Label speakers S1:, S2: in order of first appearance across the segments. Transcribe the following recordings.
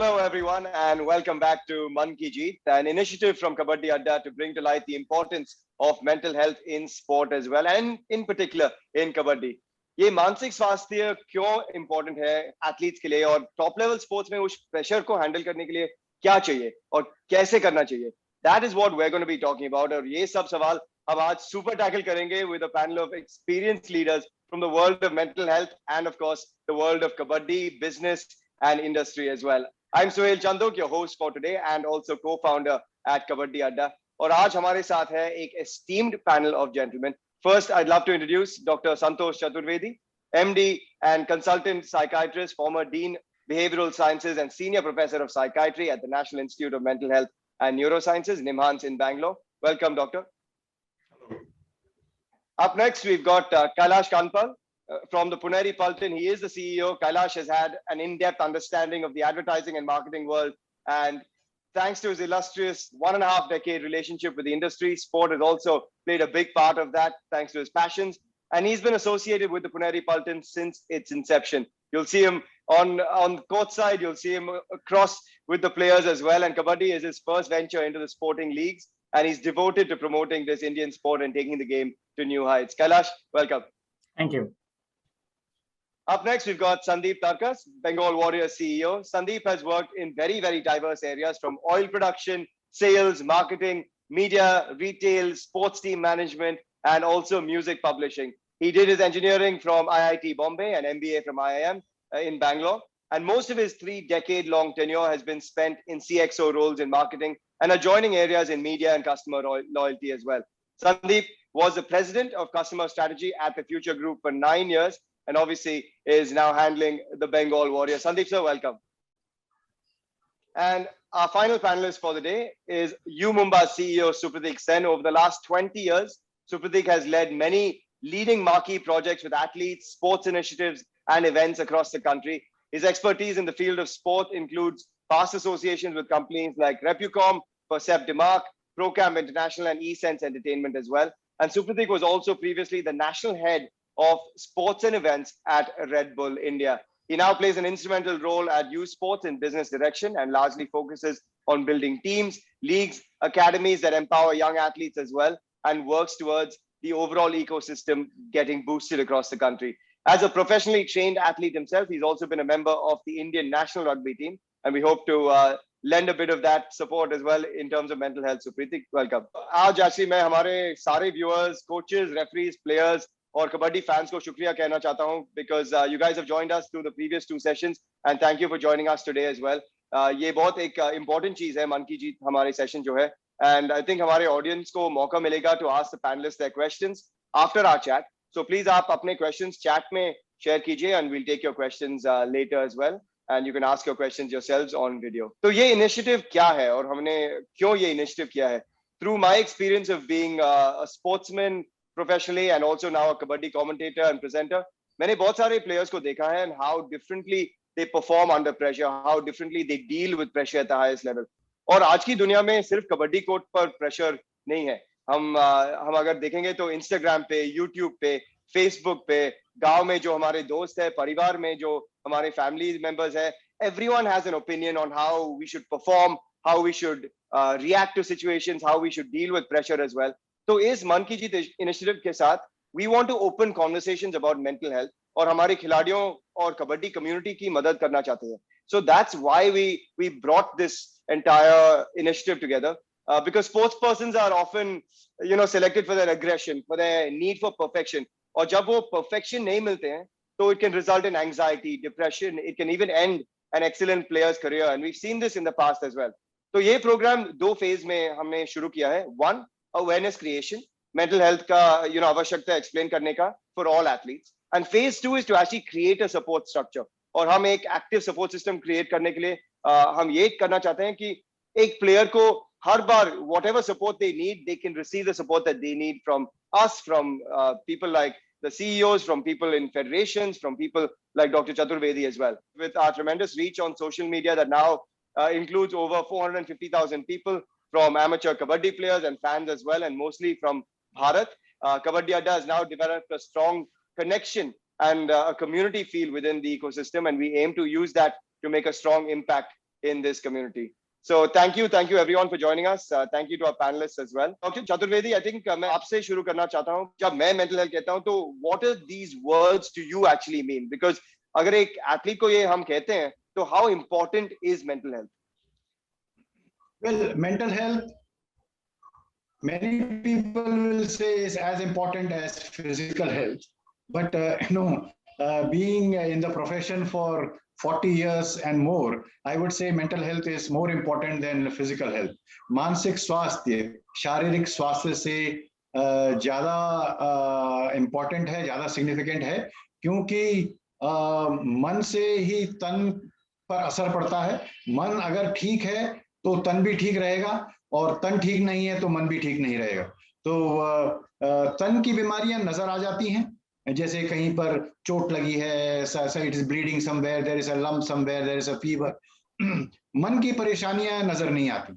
S1: Hello, everyone, and welcome back to Mann Ki Jeet, an initiative from Kabaddi Adda to bring to light the importance of mental health in sport as well, and in particular in Kabaddi. ये मानसिक स्वास्थ्य क्यों important है athletes के लिए और top level sports में उस प्रेशर को हैंडल करने के लिए क्या चाहिए और कैसे करना चाहिए, that is what we are going to be talking about. और ये सब सवाल हम आज सुपर टैकल करेंगे with a panel of experience leaders from the world of mental health and of course the world of kabaddi business and industry as well. I'm Suhail, Chandhok, your host for today and also co-founder at Kabaddi Adda. और आज हमारे साथ है एक esteemed panel of gentlemen. First, I'd love to introduce Dr. Santosh Chaturedi, MD and consultant psychiatrist, former Dean Behavioural Sciences and Senior Professor of Psychiatry at the National Institute of Mental Health and Neurosciences, NIMHANS in Bangalore. Welcome, Doctor. Up next, we've got Kailash Kandpal. From the Puneri Paltan, he is the CEO. Kailash has had an in-depth understanding of the advertising and marketing world, and thanks to his illustrious 1.5 decade relationship with the industry, sport has also played a big part of that, thanks to his passions. And he's been associated with the Puneri Paltan since its inception. You'll see him on court side, you'll see him across with the players as well. And Kabaddi is his first venture into the sporting leagues, and he's devoted to promoting this Indian sport and taking the game to new heights. Kailash, welcome.
S2: Thank you.
S1: Up next, we've got Sandip Tarkas, Bengal Warriors CEO. Sandip has worked in very, very diverse areas from oil production, sales, marketing, media, retail, sports team management, and also music publishing. He did his engineering from IIT Bombay and MBA from IIM in Bangalore. And most of his 3-decade-long tenure has been spent in CXO roles in marketing and adjoining areas in media and customer loyalty as well. Sandip was the president of customer strategy at the Future Group for 9 years, and obviously is now handling the Bengal Warriors. Sandip sir, welcome. And our final panelist for the day is U Mumba CEO Supratik Sen. Over the last 20 years, Supratik has led many leading marquee projects with athletes, sports initiatives, and events across the country. His expertise in the field of sport includes past associations with companies like Repucom, Percept Demark, Procam International, and eSense Entertainment as well. And Supratik was also previously the national head of sports and events at Red Bull India. He now plays an instrumental role at U Sports in business direction and largely focuses on building teams, leagues, academies that empower young athletes as well, and works towards the overall ecosystem getting boosted across the country. As a professionally trained athlete himself, he's also been a member of the Indian national rugby team, and we hope to lend a bit of that support as well in terms of mental health. Supratik, welcome. आज actually मैं हमारे सारे viewers, coaches, referees, players और kabaddi fans को शुक्रिया कहना चाहता हूं because you guys have joined us through the previous 2 sessions and thank you for joining us today as well. ये बहुत एक important चीज है मन की जीत हमारे सेशन जो है, and I think हमारे ऑडियंस को मौका मिलेगा to ask the panelists their questions after our chat. So please आप अपने questions chat में share कीजिए and we'll take your questions later as well, and you can ask your questions yourselves on video. तो ये initiative क्या है और हमने क्यों ये initiative किया है? Through my experience of being a sportsman professionally and also now a kabaddi commentator and presenter, मैंने बहुत सारे players को देखा है and how differently they perform under pressure, how differently they deal with pressure at the highest level. और आज की दुनिया में सिर्फ कबड्डी कोर्ट पर प्रेशर नहीं है. हम अगर देखेंगे तो Instagram पे, YouTube पे, Facebook पे, गांव में जो हमारे दोस्त है, परिवार में जो हमारे family members है, everyone has an opinion on how we should perform, how we should react to situations, how we should deal with pressure as well. तो इस मन की जीत इनिशिएटिव के साथ we want to open conversations about mental health और हमारे खिलाड़ियों और कबड्डी कम्युनिटी की मदद करना चाहते हैं. So that's why we brought this entire initiative together, because sports persons are often selected for their aggression, for their need for perfection. और जब वो perfection नहीं मिलते हैं तो it can result in anxiety, depression, it can even end an excellent player's career, and we've seen this in the past as well. तो ये programme 2 phase में हमने शुरू किया है. 1, awareness creation, mental health का आवश्यकता explain करने का for all athletes, and phase 2 is to actually create a support structure. और हम एक active support system create करने के लिए हम ये करना चाहते हैं कि एक player को हर बार whatever support they need, they can receive the support that they need from us, from people like the CEOs, from people in federations, from people like Dr. Chaturedi as well. With our tremendous reach on social media that now includes over 450,000 people, from amateur Kabaddi players and fans as well, and mostly from Bharat. Kabaddi Adda has now developed a strong connection and a community feel within the ecosystem, and we aim to use that to make a strong impact in this community. So thank you everyone for joining us. Thank you to our panelists as well. Dr. Chaturedi, I think मैं आपसे शुरू करना चाहता हूँ. जब मैं mental health कहता हूँ, तो what are these words to you actually mean? Because अगर एक athlete को ये हम कहते हैं, तो how important is mental health?
S2: Well, mental health, many people will say, is as important as physical health. But being in the profession for 40 years and more, I would say mental health is more important than physical health. मानसिक स्वास्थ्य शारीरिक स्वास्थ्य से ज़्यादा important है, ज़्यादा significant है, क्योंकि मन से ही तन पर असर पड़ता है. मन अगर ठीक है तो तन भी ठीक रहेगा, और तन ठीक नहीं है तो मन भी ठीक नहीं रहेगा. तो तन की बीमारियां नजर आ जाती हैं, जैसे कहीं पर चोट लगी है, it is bleeding somewhere, there is a lump somewhere, there is a fever. मन की परेशानियां नजर नहीं आती,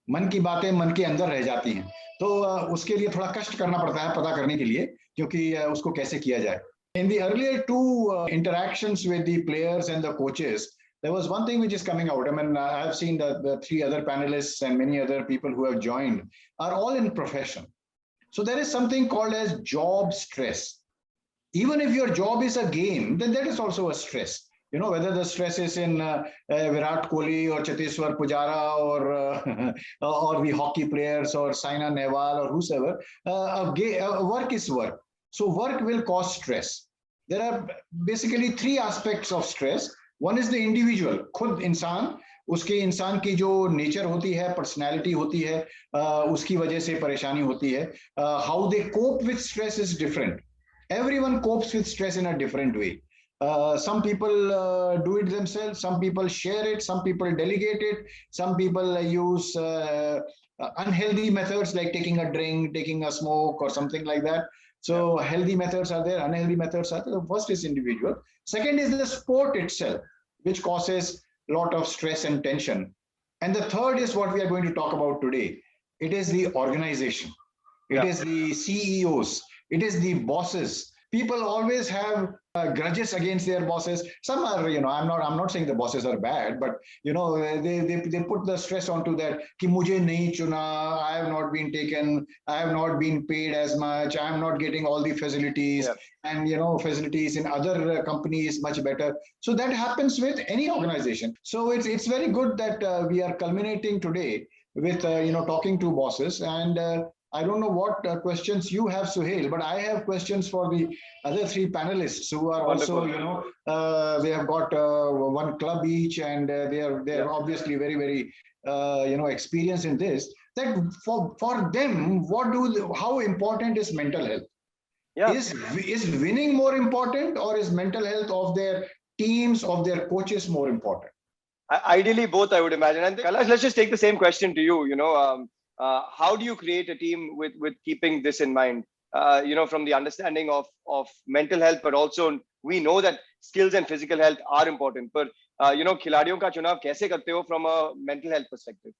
S2: मन की बातें मन के अंदर रह जाती हैं. तो उसके लिए थोड़ा कष्ट करना पड़ता है पता करने के लिए, क्योंकि उसको कैसे किया जाए. In the earlier two interactions with the players and the coaches, there was one thing which is coming out. I mean, I have seen the three other panelists and many other people who have joined are all in profession. So there is something called as job stress. Even if your job is a game, then that is also a stress. You know, whether the stress is in Virat Kohli or Cheteshwar Pujara or the hockey players or Saina Nehwal or whosoever, work is work. So work will cause stress. There are basically three aspects of stress. One is the individual, खुद इंसान, उसके इंसान की जो nature होती है, personality होती है, उसकी वजह से परेशानी होती है. How they cope with stress is different. Everyone copes with stress in a different way. Some people do it themselves, some people share it, some people delegate it, some people use unhealthy methods like taking a drink, taking a smoke or something like that. So healthy methods are there, unhealthy methods are there. The first is individual. Second is the sport itself, which causes a lot of stress and tension. And the third is what we are going to talk about today. It is the organization. It is the CEOs. It is the bosses. People always have grudges against their bosses. Some are, I'm not saying the bosses are bad, but they put the stress onto that. Ki mujhe nahi chuna, I have not been taken, I have not been paid as much, I am not getting all the facilities, and facilities in other companies much better. So that happens with any organization. So it's very good that we are culminating today with talking to bosses. And I don't know what questions you have, Suhail, but I have questions for the other three panelists who are also, they have got one club each, and they are obviously very, very, experienced in this. That for them, how important is mental health? Yeah. Is winning more important, or is mental health of their teams, of their coaches more important?
S1: Ideally, both, I would imagine. And Kailash, let's just take the same question to you. How do you create a team with keeping this in mind? From the understanding of mental health, but also we know that skills and physical health are important. But खिलाड़ियों का चुनाव कैसे करते हो from a mental health perspective?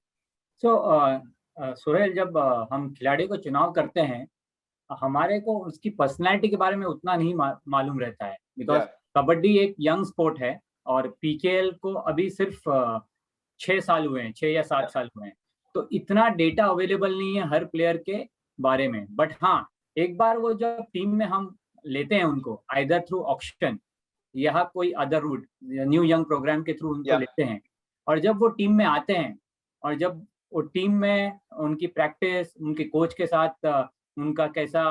S3: So, Suhail, जब हम खिलाड़ी को चुनाव करते हैं, हमारे को उसकी पर्सनैलिटी के बारे में उतना नहीं मालूम रहता है, बिकॉज कबड्डी एक यंग स्पोर्ट है और पीकेएल को अभी सिर्फ 6 साल हुए हैं, 6 या 7 साल हुए हैं. तो इतना डेटा अवेलेबल नहीं है हर प्लेयर के बारे में. बट हाँ, एक बार वो जब टीम में हम लेते हैं उनको, आइदर थ्रू ऑक्शन या कोई other route, new young program के थ्रू उनको लेते हैं, और जब वो टीम में आते हैं और जब वो टीम में उनकी प्रैक्टिस, उनके कोच के साथ उनका कैसा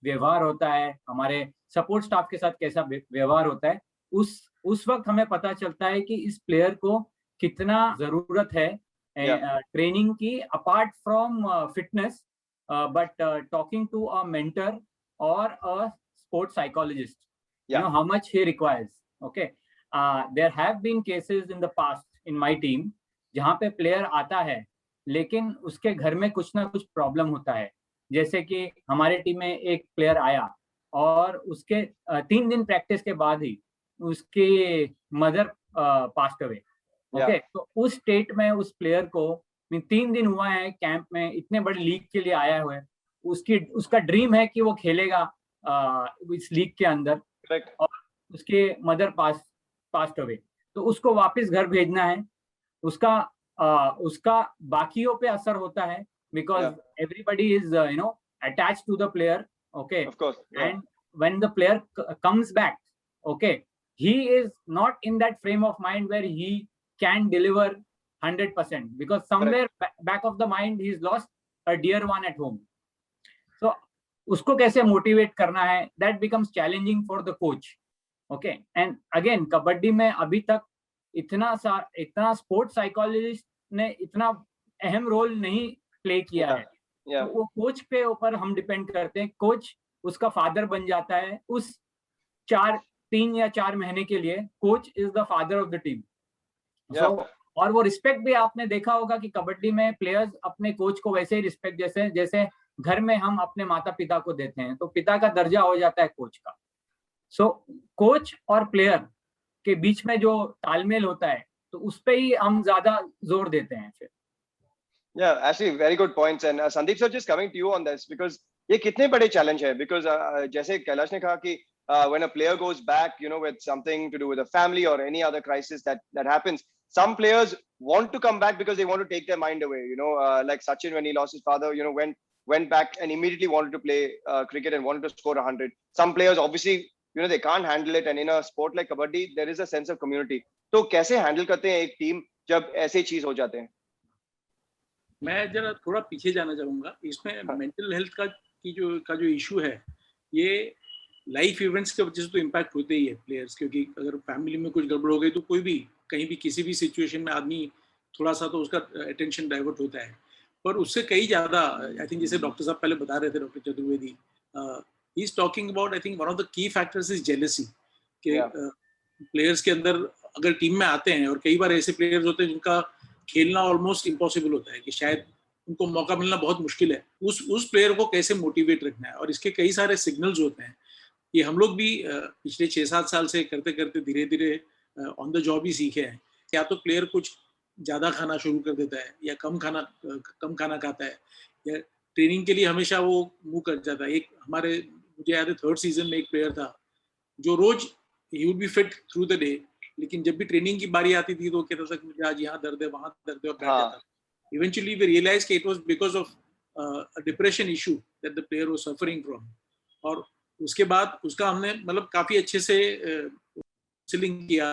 S3: व्यवहार होता है, हमारे सपोर्ट स्टाफ के साथ कैसा व्यवहार होता है, उस वक्त हमें पता चलता है कि इस प्लेयर को कितना जरूरत है ट्रेनिंग की, apart from fitness, but talking to a mentor और a sports psychologist, how much he requires. Okay, there have been cases in the past in my team जहाँ पे प्लेयर आता है लेकिन उसके घर में कुछ ना कुछ प्रॉब्लम होता है. जैसे कि हमारे टीम में एक प्लेयर आया और उसके 3 दिन प्रैक्टिस के बाद ही उसके मदर पास्ट अवे. ओके, तो उस स्टेट में उस प्लेयर को 3 दिन हुआ है कैंप में, इतने बड़े लीग के लिए आया हुआ है, उसका ड्रीम है कि वो खेलेगा इस लीग के अंदर, और उसके मदर पास्ट अवे, तो उसको वापस घर भेजना है. उसका बाकियों पे असर होता है, because everybody is attached to the player, okay,
S1: of course,
S3: and when the player comes back, okay, he is not in that frame of mind where he can deliver 100%, because somewhere back of the mind he's lost a dear one at home. So उसको कैसे motivate करना है, that becomes challenging for the coach, okay. And again kabaddi में अभी तक इतना sports psychologist ने इतना अहम रोल नहीं प्ले किया है, तो वो कोच पे ऊपर हम डिपेंड करते हैं. कोच उसका फादर बन जाता है उस 3 या 4 महीने के लिए. Coach is the father of the team. और वो रिस्पेक्ट भी आपने देखा होगा कि कबड्डी में प्लेयर्स अपने कोच को वैसे ही रिस्पेक्ट जैसे घर में हम अपने माता पिता को देते हैं, तो पिता का दर्जा हो जाता है कोच का. सो कोच और प्लेयर के बीच में जो तालमेल होता है, तो उस पे ही हम ज्यादा जोर देते हैं फिर.
S1: Yeah, actually very good points. And Sandip sir, just coming to you on this, because ये कितने बड़े challenge है, because जैसे कैलाश ने कहा कि when a player goes back, with something to do with a family or any other crisis that happens, some players want to come back because they want to take their mind away. Like Sachin, when he lost his father, went back and immediately wanted to play cricket and wanted to score 100. Some players obviously, they can't handle it, and in a sport like kabaddi, there is a sense of community. तो कैसे handle करते हैं एक team जब ऐसे चीज हो जाते हैं?
S4: मैं जरा थोड़ा पीछे जाना चाहूंगा इसमें. मेंटल हेल्थ का जो इशू है, ये लाइफ इवेंट्स की वजह से तो इम्पैक्ट होते ही है प्लेयर्स, क्योंकि अगर फैमिली में कुछ गड़बड़ हो गई तो कोई भी कहीं भी किसी भी सिचुएशन में आदमी थोड़ा सा तो उसका अटेंशन डाइवर्ट होता है. पर उससे कई ज़्यादा, आई थिंक जैसे डॉक्टर साहब पहले बता रहे थे, doctor Chaturvedi, he is talking about, I think one of the key factors is jealousy. कि प्लेयर्स के अंदर अगर टीम में आते हैं, और कई बार ऐसे प्लेयर्स होते हैं जिनका खेलना ऑलमोस्ट इम्पॉसिबल होता है, कि शायद उनको मौका मिलना बहुत मुश्किल है, उस प्लेयर को कैसे मोटिवेट रखना है. और इसके कई सारे सिग्नल्स होते हैं. ये हम लोग भी पिछले 6-7 साल से करते करते धीरे धीरे ऑन द जॉब ही सीखे हैं. या तो प्लेयर कुछ ज़्यादा खाना शुरू कर देता है, या कम खाना खाता है, या ट्रेनिंग के लिए हमेशा वो मुँह कर जाता है. मुझे याद है 3rd सीजन में एक प्लेयर था जो रोज he would be fit through the day, लेकिन जब भी ट्रेनिंग की बारी आती थी तो वो कहता था कि मुझे आज यहाँ दर्द है, वहाँ दर्द है, और बैठ जाता. इवेंचुअली वी रियलाइज कि it was because of a depression issue that the player was suffering from. और उसके बाद उसका हमने मतलब काफी अच्छे से काउंसलिंग किया.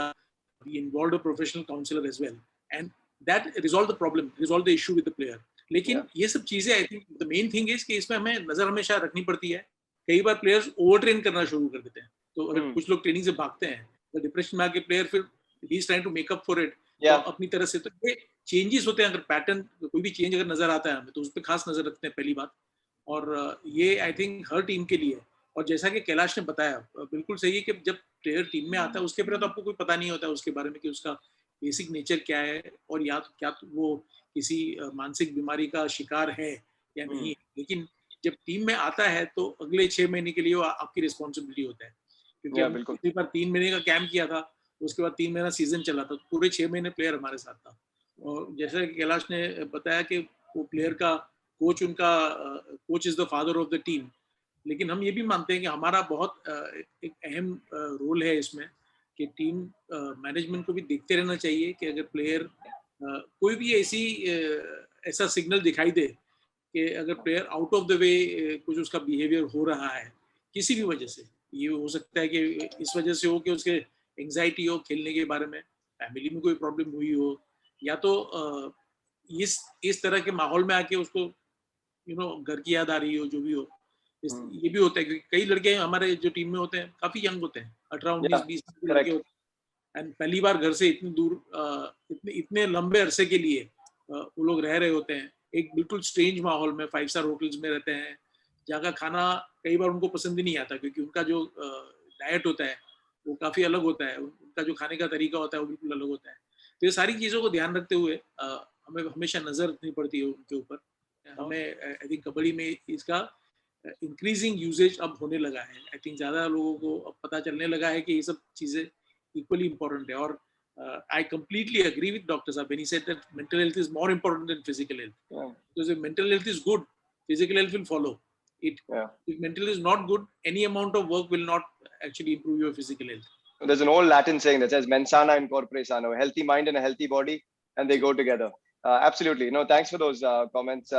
S4: We involved a professional counsellor as well, and that resolve the problem, resolve the issue with the player. लेकिन ये सब चीजें, I think the main thing is कि इसमें हमें नजर हमेशा रखनी पड़ती है. कई बार प्लेयर्स ओवर ट्रेन करना शुरू कर देते हैं, तो अगर कुछ लोग ट्रेनिंग से भागते हैं तो डिप्रेशन में आके प्लेयर फिर ही is trying to make up for it अपनी तरह से. तो ये चेंजेस होते हैं. अगर पैटर्न कोई भी चेंज अगर नजर आता है हमें, तो उस पर खास नजर रखते हैं पहली बात. और ये आई थिंक हर टीम के लिए. और जैसा कि कैलाश ने बताया, बिल्कुल सही है कि जब प्लेयर टीम में आता है उसके पहले तो आपको कोई पता नहीं होता है उसके बारे में कि उसका बेसिक नेचर क्या है, और या तो क्या वो किसी मानसिक बीमारी का शिकार है या नहीं. लेकिन जब टीम में आता है तो अगले 6 महीने के लिए वो आपकी रिस्पॉन्सिबिलिटी होता है. क्योंकि हमने पिछली बार 3 महीने का कैंप किया था, उसके बाद 3 महीना सीजन चला था, पूरे 6 महीने प्लेयर हमारे साथ था. और जैसा कि कैलाश ने बताया कि वो प्लेयर का coach is the father of the team. लेकिन हम ये भी मानते हैं कि हमारा बहुत एक अहम रोल है इसमें, कि टीम मैनेजमेंट को भी देखते रहना चाहिए कि अगर प्लेयर कोई भी ऐसा सिग्नल दिखाई दे कि अगर player out of the way कुछ उसका बिहेवियर हो रहा है किसी भी वजह से, ये हो सकता है कि इस वजह से हो कि उसके एंग्जाइटी हो खेलने के बारे में, फैमिली में कोई प्रॉब्लम हुई हो, या तो इस तरह के माहौल में आके उसको घर की याद आ रही हो, जो भी हो. ये भी होता है कि कई लड़के हमारे जो टीम में होते हैं काफी यंग होते हैं, 18-19-20 लड़के होते हैं, एंड पहली बार घर से इतनी दूर इतने लंबे अरसे के लिए वो लोग रह रहे होते हैं एक बिल्कुल स्ट्रेंज माहौल में. 5 स्टार होटल्स में रहते हैं, जहाँ का खाना कई बार उनको पसंद ही नहीं आता, क्योंकि उनका जो डाइट होता है वो काफ़ी अलग होता है, उनका जो खाने का तरीका होता है वो बिल्कुल अलग होता है. तो ये सारी चीज़ों को ध्यान रखते हुए हमें हमेशा नज़र रखनी पड़ती है उनके ऊपर. हमें आई थिंक कबड्डी में इसका इंक्रीजिंग यूजेज अब होने लगा है. आई थिंक ज़्यादा लोगों को अब पता चलने लगा है कि ये सब चीज़ें इक्वली इम्पोर्टेंट है. और I completely agree with Dr. Saab when he said that mental health is more important than physical health. Because if mental health is good, physical health will follow it. If mental is not good, any amount of work will not actually improve your physical health.
S1: There's an old Latin saying that says "mens sana in corpore sano." A healthy mind and a healthy body and they go together. Absolutely. No, thanks for those comments.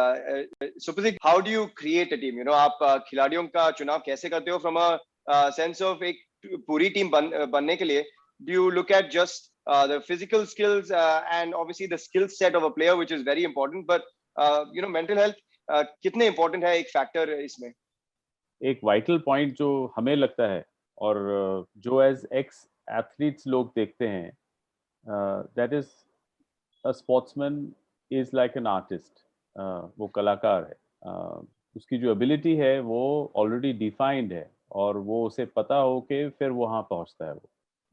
S1: Supratik, how do you create a team? You know, आप खिलाड़ियों का चुनाव कैसे करते हो from a sense of एक पूरी team बनने के लिए? Do you look at just the physical skills and obviously the skill set of a player, which is very important, but you know, mental health कितने important है एक factor इसमें?
S5: एक vital point जो हमें लगता है और जो as ex athletes लोग देखते हैं, that is a sportsman is like an artist. वो कलाकार है, उसकी जो ability है वो already defined है और वो उसे पता हो कि फिर वहाँ पहुँचता है वो.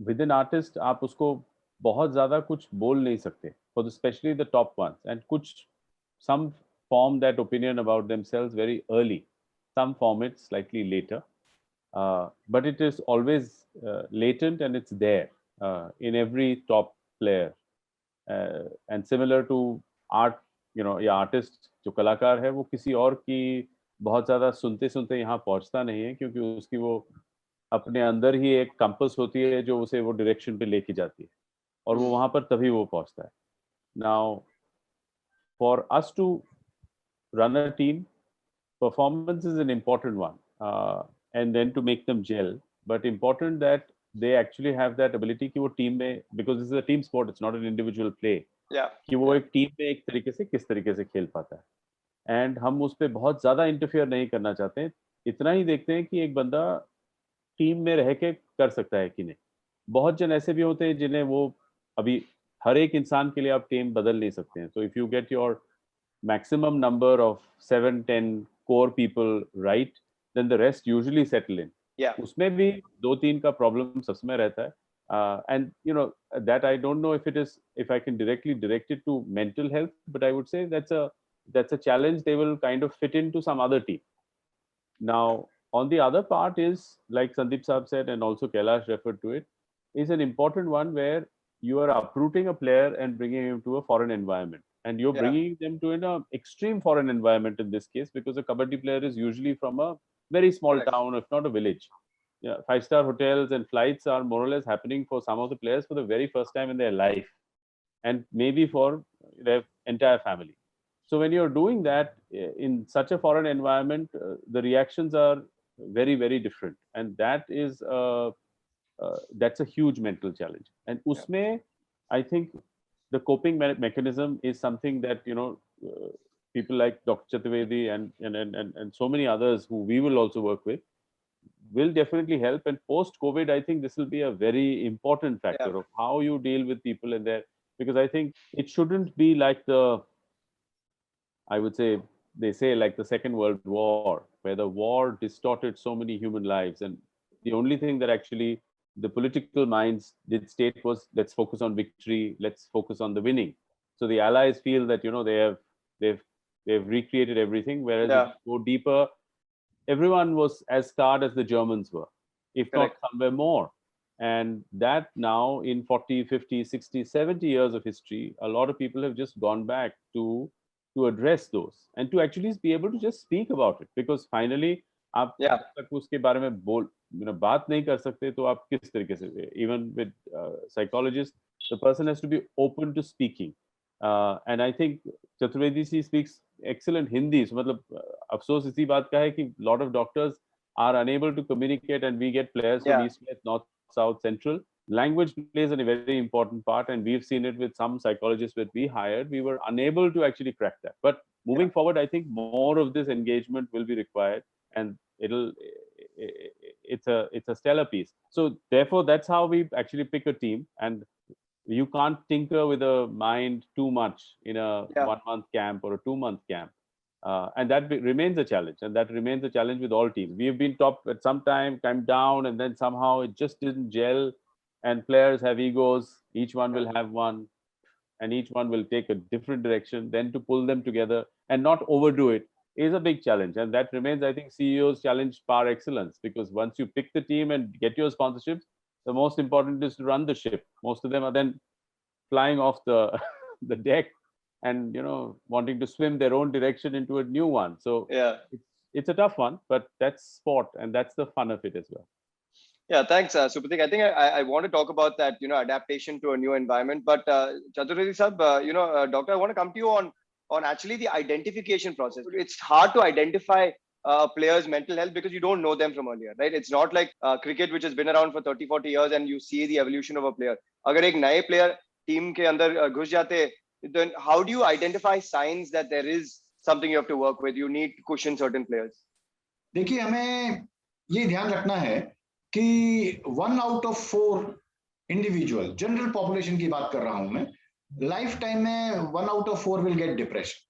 S5: With an artist आप उसको बहुत ज़्यादा कुछ बोल नहीं सकते, for especially the top ones, and कुछ some form that opinion about themselves very early, some form it slightly later, but it is always latent and it's there in every top player. And similar to art, you know, ये artist जो कलाकार है वो किसी और की बहुत ज़्यादा सुनते सुनते यहाँ पहुँचता नहीं है, क्योंकि उसकी वो अपने अंदर ही एक कंपास होती है जो उसे वो डायरेक्शन पे लेके जाती है और वो वहाँ पर तभी वो पहुँचता है. Now, for us to run a team, performance is an important one, and then to make them gel, but important that they actually have that ability कि वो team में, because this is a team sport, it's not an individual play, कि वो एक team में एक तरीके से किस तरीके से खेल पाता है. And हम उस पे बहुत ज़्यादा interfere नहीं करना चाहते हैं, इतना ही देखते हैं कि एक बंदा टीम में रह के कर सकता है कि नहीं. बहुत जन ऐसे भी होते हैं जिन्हें वो अभी हर एक इंसान के लिए आप टीम बदल नहीं सकते हैं. So if you get your maximum number of 7-10 core people right, then the rest usually settle in. उसमें भी 2-3 का problem सबमें रहता है. And you know that I don't know if I can directly direct it to mental health, but I would say that's a challenge they will kind of fit into some other team. Now, on the other part is, like Sandip Saab said, and also Kailash referred to it, is an important one where you are uprooting a player and bringing him to a foreign environment. And you're bringing them to an extreme foreign environment in this case, because a Kabaddi player is usually from a very small town, if not a village. Yeah, 5-star hotels and flights are more or less happening for some of the players for the very first time in their life, and maybe for their entire family. So when you're doing that in such a foreign environment, the reactions are very, very different, and that is that's a huge mental challenge. And usme, I think the coping mechanism is something that, you know, people like Dr. Chaturedi and so many others who we will also work with will definitely help. And post-COVID, I think this will be a very important factor of how you deal with people in there, because I think it shouldn't be like I would say, they say like the Second World War, where the war distorted so many human lives. And the only thing that actually the political minds did state was, let's focus on victory, let's focus on the winning. So the Allies feel that, you know, they've recreated everything, whereas if you go deeper, everyone was as scarred as the Germans were, if not somewhere more. And that now in 40, 50, 60, 70 years of history, a lot of people have just gone back to address those and to actually be able to just speak about it, because finally आप जब तक उसके बारे में बात नहीं कर सकते तो आप किस तरीके से, even with psychologists, the person has to be open to speaking, and I think Chaturedi ji speaks excellent Hindi. So मतलब अफसोस इसी बात का है कि lot of doctors are unable to communicate, and we get players from east, west, north, south, central. Language plays a very important part, and we've seen it with some psychologists that we hired. We were unable to actually crack that. But moving forward, I think more of this engagement will be required, and it's a stellar piece. So therefore, that's how we actually pick a team, and you can't tinker with a mind too much in a 1-month camp or a 2-month camp. And that remains a challenge, and that remains a challenge with all teams. We've been top at some time, came down, and then somehow it just didn't gel. And players have egos, each one will have one, and each one will take a different direction. Then to pull them together and not overdo it is a big challenge. And that remains, I think, CEO's challenge par excellence, because once you pick the team and get your sponsorships, the most important is to run the ship. Most of them are then flying off the deck and, you know, wanting to swim their own direction into a new one. So it's a tough one, but that's sport, and that's the fun of it as well.
S1: Yeah, thanks, Supratik. I think I want to talk about that, adaptation to a new environment. But Chaturedi sir, doctor, I want to come to you on actually the identification process. It's hard to identify a player's mental health because you don't know them from earlier, right? It's not like cricket, which has been around for 30-40 years, and you see the evolution of a player. अगर एक नए player team के अंदर घुस जाते, then how do you identify signs that there is something you have to work with? You need to cushion certain players.
S2: देखिए, हमें ये ध्यान रखना है कि 1 out of 4 individual, general population की बात कर रहा हूं मैं, लाइफ टाइम में 1 out of 4 will get depression.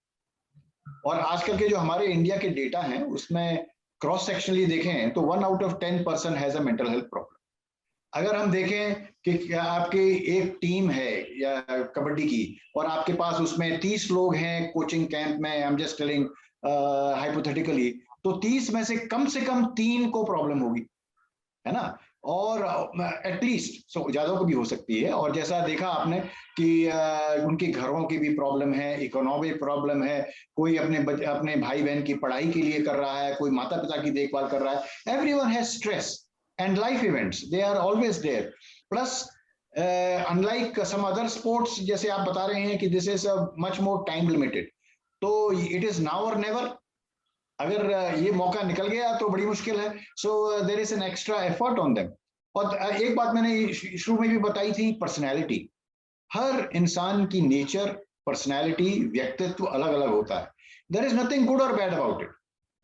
S2: और आजकल के जो हमारे इंडिया के डेटा हैं उसमें क्रॉस सेक्शनली देखें तो 1 out of 10 person has a mental health problem. अगर हम देखें कि आपकी एक टीम है या कबड्डी की और आपके पास उसमें 30 लोग हैं कोचिंग कैंप में, I am just telling hypothetically, तो 30 में से कम 3 को प्रॉब्लम होगी, है ना? और एटलीस्ट ज्यादा को भी हो सकती है। और जैसा देखा आपने कि उनके घरों की भी प्रॉब्लम है, इकोनॉमिक प्रॉब्लम है, कोई अपने भाई बहन की पढ़ाई के लिए कर रहा है, कोई माता पिता की देखभाल कर रहा है। Everyone has stress and life events, they are always there. Plus unlike some other sports, जैसे आप बता रहे हैं कि this is much more time limited, तो it is now or never. अगर ये मौका निकल गया तो बड़ी मुश्किल है। So there is an extra effort on them. और एक बात मैंने शुरू में भी बताई थी, पर्सनैलिटी। हर इंसान की नेचर, पर्सनैलिटी, व्यक्तित्व अलग अलग होता है। देयर इज नथिंग गुड और बैड अबाउट इट,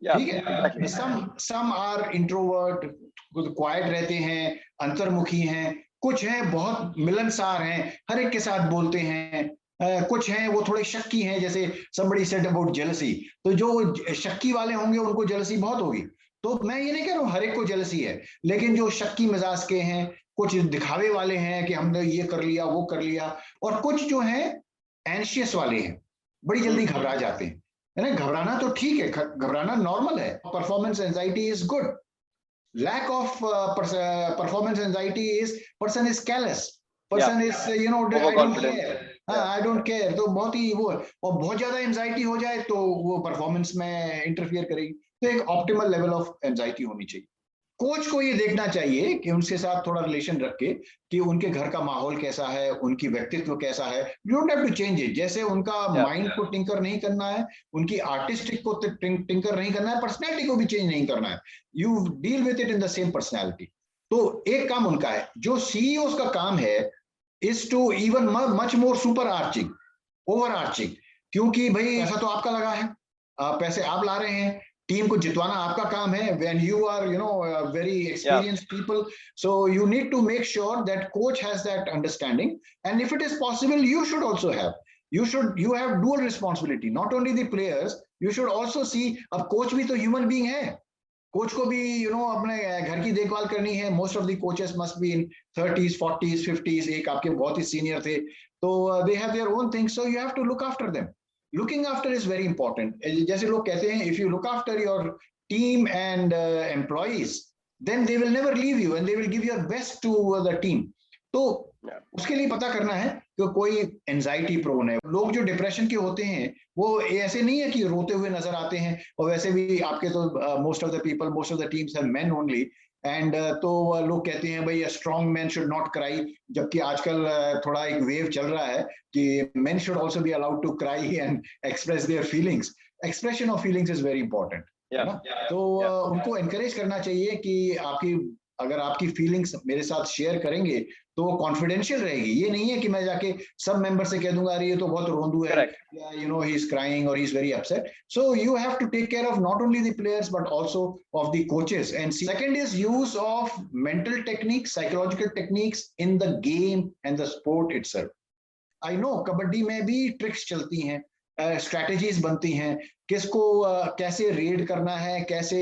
S2: ठीक है? सम आर इंट्रोवर्ट, क्वाइट रहते हैं, अंतर्मुखी हैं, कुछ हैं बहुत मिलनसार हैं, हर एक के साथ बोलते हैं, कुछ हैं वो थोड़े शक्की हैं, जैसे somebody said about jealousy, तो जो शक्की वाले होंगे उनको जेलसी बहुत होगी। तो मैं ये नहीं कह रहा हूँ हर एक को जेलसी है, लेकिन जो शक्की मिजाज के हैं, कुछ दिखावे वाले हैं कि हमने ये कर लिया वो कर लिया, और कुछ जो हैं एंशियस वाले हैं, बड़ी जल्दी घबरा जाते हैं, है ना? घबराना तो ठीक है, घबराना नॉर्मल है। Performance anxiety is good. lack of performance anxiety is person is callous, person is I don't care, तो बहुत ही वो, और बहुत ज्यादा एंजाइटी हो जाए तो वो परफॉर्मेंस में इंटरफियर करेगी। तो एक ऑप्टिमल लेवल ऑफ एंजाइटी होनी चाहिए। कोच को ये देखना चाहिए कि उनके साथ थोड़ा रिलेशन रख के कि उनके घर का माहौल कैसा है, उनकी व्यक्तित्व कैसा है। You don't have to change it. जैसे उनका माइंड को टिंकर नहीं करना है, उनकी आर्टिस्टिक को टिंकर नहीं करना है, पर्सनैलिटी को भी चेंज नहीं करना है। You deal with it in the same personality. तो एक काम उनका है, जो सीईओ का काम है is to even much more super arching, overarching, क्योंकि भाई ऐसा तो आपका लगा है, पैसे आप ला रहे हैं, टीम को जितवाना आपका काम है। when you are very experienced people, so you need to make sure that coach has that understanding, and if it is possible you should also have, you have dual responsibility, not only the players, you should also see, अब coach भी तो human being है, coach को भी अपने घर की देखभाल करनी है। Most of the coaches must be in 30s 40s 50s, एक आपके बहुत ही सीनियर थे, तो they have their own things, so you have to look after them. Looking after is very important. जैसे लोग कहते हैं, if you look after your team and employees, then they will never leave you and they will give your best to the team. तो उसके लिए पता करना है कि कोई एंजाइटी प्रोन है। लोग जो डिप्रेशन के होते हैं वो ऐसे नहीं है कि रोते हुए नजर आते हैं, और वैसे भी आपके तो most of the people, most of the teams have men only, and तो लोग कहते हैं भाई strong man should not cry, जबकि आजकल थोड़ा एक वेव चल रहा है कि men should also be allowed to cry and express their feelings. Expression of feelings is very important, है ना? तो उनको एनकरेज करना चाहिए कि अगर आपकी फीलिंग्स मेरे साथ शेयर करेंगे तो वो कॉन्फिडेंशियल रहेगी। ये नहीं है कि मैं जाके सब मेंबर से कह दूंगा अरे ये तो बहुत रोंदू है, he is crying or he is very upset. So you have to take care of not only the players but also of the coaches. And second is use of mental techniques, psychological techniques in the game and the sport itself. I know kabaddi में भी tricks चलती हैं, strategies बनती हैं, किसको कैसे red करना है, कैसे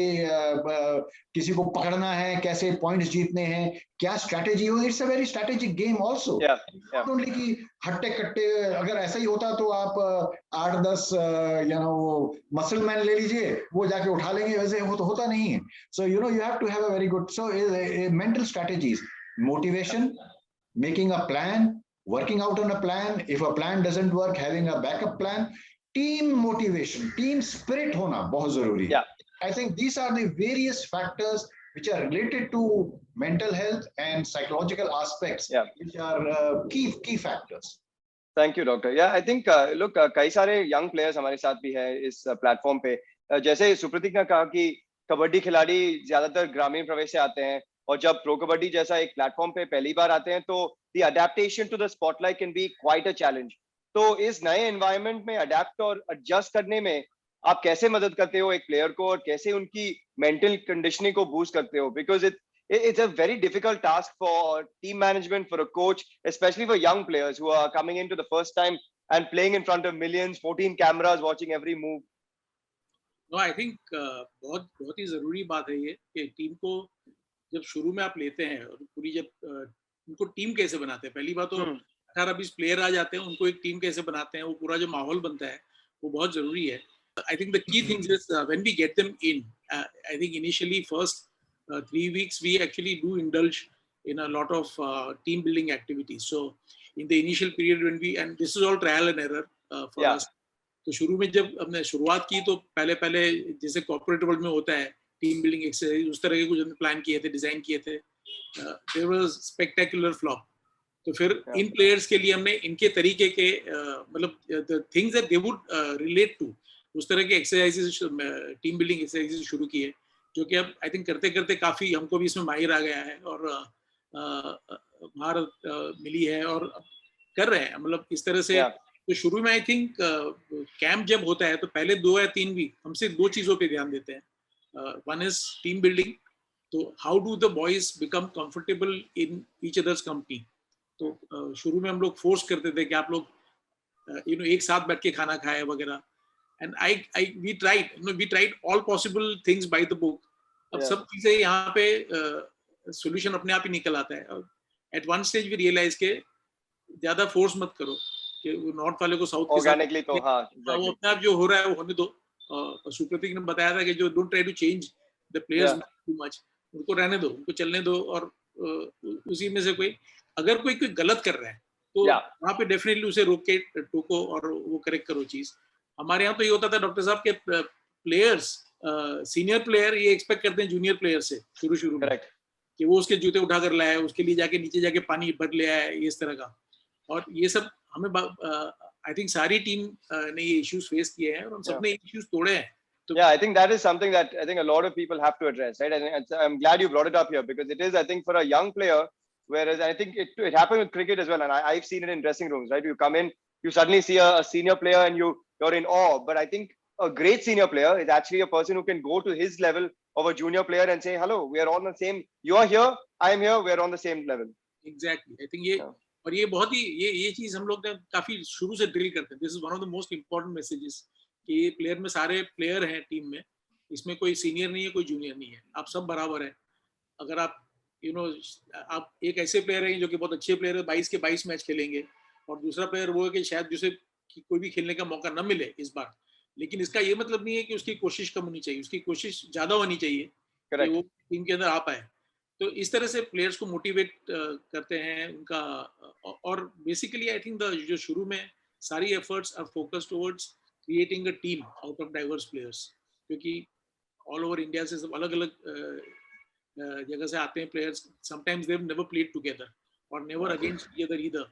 S2: किसी को पकड़ना है, कैसे पॉइंट्स जीतने हैं, क्या स्ट्रैटेजी हो। It's a very strategic game also. Not only कि हट्टे कट्टे, अगर ऐसा ही होता तो आप 8-10 वो मसल मैन ले लीजिए, वो जाके उठा लेंगे, वैसे वो तो होता नहीं है। So you have to have a very good mental strategies, motivation, making a plan, working out on a plan. If a plan doesn't work, having a backup plan, team motivation, team spirit hona bahut zaruri hai. I think these are the various factors which are related to mental health and psychological aspects, which are key factors.
S1: Thank you, Doctor. Yeah, I think look, कई सारे young players हमारे साथ भी है इस platform पे. जैसे सुप्रतीक ने कहा कि कबड्डी खिलाड़ी ज्यादातर ग्रामीण प्रवेश से आते हैं, और जब प्रो कबड्डी जैसा एक प्लेटफॉर्म पे पहली बार आते हैं तो the adaptation to the spotlight can be quite a challenge. तो इस नए एनवायरनमेंट में अडेप्ट और एडजस्ट करने में आप कैसे मदद करते हो एक प्लेयर को, और कैसे उनकी मेंटल कंडीशनिंग को बूस्ट करते हो? Because it's a very difficult task for team management, for a coach, especially for young players who are coming into the first time and playing in front of millions, 14 cameras watching every move.
S4: No, I think बहुत बहुत ही जरूरी बात है ये कि team को जब शुरू में आप लेते हैं और पूरी जब उनको टीम कैसे बनाते हैं, पहली बात तो 18-20 प्लेयर आ जाते हैं, उनको एक टीम कैसे बनाते हैं, वो पूरा जो माहौल बनता है वो बहुत जरूरी है. I think the key thing is when we get them in, I think initially first 3 weeks we actually do indulge in a lot of team building activities. So in the initial period when we, and this is all trial and error for us. तो शुरू में जब हमने शुरुआत की तो पहले जैसे कॉर्पोरेट वर्ल्ड में होता है टीम बिल्डिंग एक्सरसाइज, उस तरह के कुछ हमने प्लान किए थे, डिजाइन किए थे. There was spectacular flop. तो फिर इन प्लेयर्स के लिए हमने इनके तरीके के मतलब the things that they would relate to, उस तरह के एक्सरसाइजेस, टीम बिल्डिंग एक्सरसाइजेस शुरू किए, जो कि अब आई थिंक करते करते काफी हमको भी इसमें माहिर आ गया है और महारत मिली है और कर रहे हैं मतलब इस तरह से. तो शुरू में आई थिंक कैंप जब होता है तो पहले 2 या 3 वीक हम सिर्फ 2 चीजों पे ध्यान देते हैं. वन इज टीम बिल्डिंग, तो how do the boys become comfortable in each others company. तो शुरू में हम लोग फोर्स करते थे कि आप लोग एक साथ बैठ के खाना खाए वगैरह. And we tried all possible things by the book. अब सब चीजें यहाँ पे solution अपने आप ही निकल आता है. At one stage we realized के ज्यादा फोर्स मत करो कि नॉर्थ वाले को साउथ के
S1: ऑर्गेनिकली तो हाँ
S4: वो अपने आप जो हो रहा है वो होने दो. सुप्रतीक ने बताया था कि जो don't try to change the players too much, उनको रहने दो, उनको चलने दो, और उसी में से कोई अगर कोई गलत कर रहा है तो वहाँ पे डेफिनेटली उसे रोक के टोको और वो करेक्ट करो चीज. हमारे यहाँ तो ये होता था डॉक्टर साहब के प्लेयर्स, सीनियर प्लेयर ये एक्सपेक्ट करते हैं जूनियर प्लेयर से शुरू में कि वो उसके जूते उठा कर लाए, उसके लिए जाके नीचे जाके पानी भर ले आए, इस तरह का. और ये सब हमें आई थिंक सारी टीम ने ये इश्यूज फेस किए हैं और हम सबने इश्यूज तोड़े हैं.
S1: Yeah, I think that is something that I think a lot of people have to address, right? And I'm glad you brought it up here because it is, I think, for a young player, whereas I think it happened with cricket as well, and I've seen it in dressing rooms, right? You come in, you suddenly see a senior player and you're in awe, but I think a great senior player is actually a person who can go to his level of a junior player and say, hello, we are on the same, you are here, I am here, we are on the same level.
S4: Exactly. I think ये और ये बहुत ही ये चीज हम लोग काफी शुरू से ड्रिल करते हैं. This is one of the most important messages कि ये प्लेयर में सारे प्लेयर हैं टीम में, इसमें कोई सीनियर नहीं है, कोई जूनियर नहीं है, आप सब बराबर है. अगर आप आप एक ऐसे प्लेयर हैं जो कि बहुत अच्छे प्लेयर है, 22 के 22 मैच खेलेंगे, और दूसरा प्लेयर वो है कि शायद जिसे कोई भी खेलने का मौका न मिले इस बार, लेकिन इसका ये मतलब नहीं है कि उसकी कोशिश कम होनी चाहिए, उसकी कोशिश ज्यादा होनी चाहिए कि वो टीम के अंदर आ पाए. तो इस तरह से प्लेयर्स को मोटिवेट करते हैं उनका. और बेसिकली आई थिंक जो शुरू में सारी efforts are focused towards creating a team out of diverse players, क्योंकि ऑल ओवर इंडिया से सब अलग अलग जगह से आते हैं players. Sometimes they have never played together or never against either,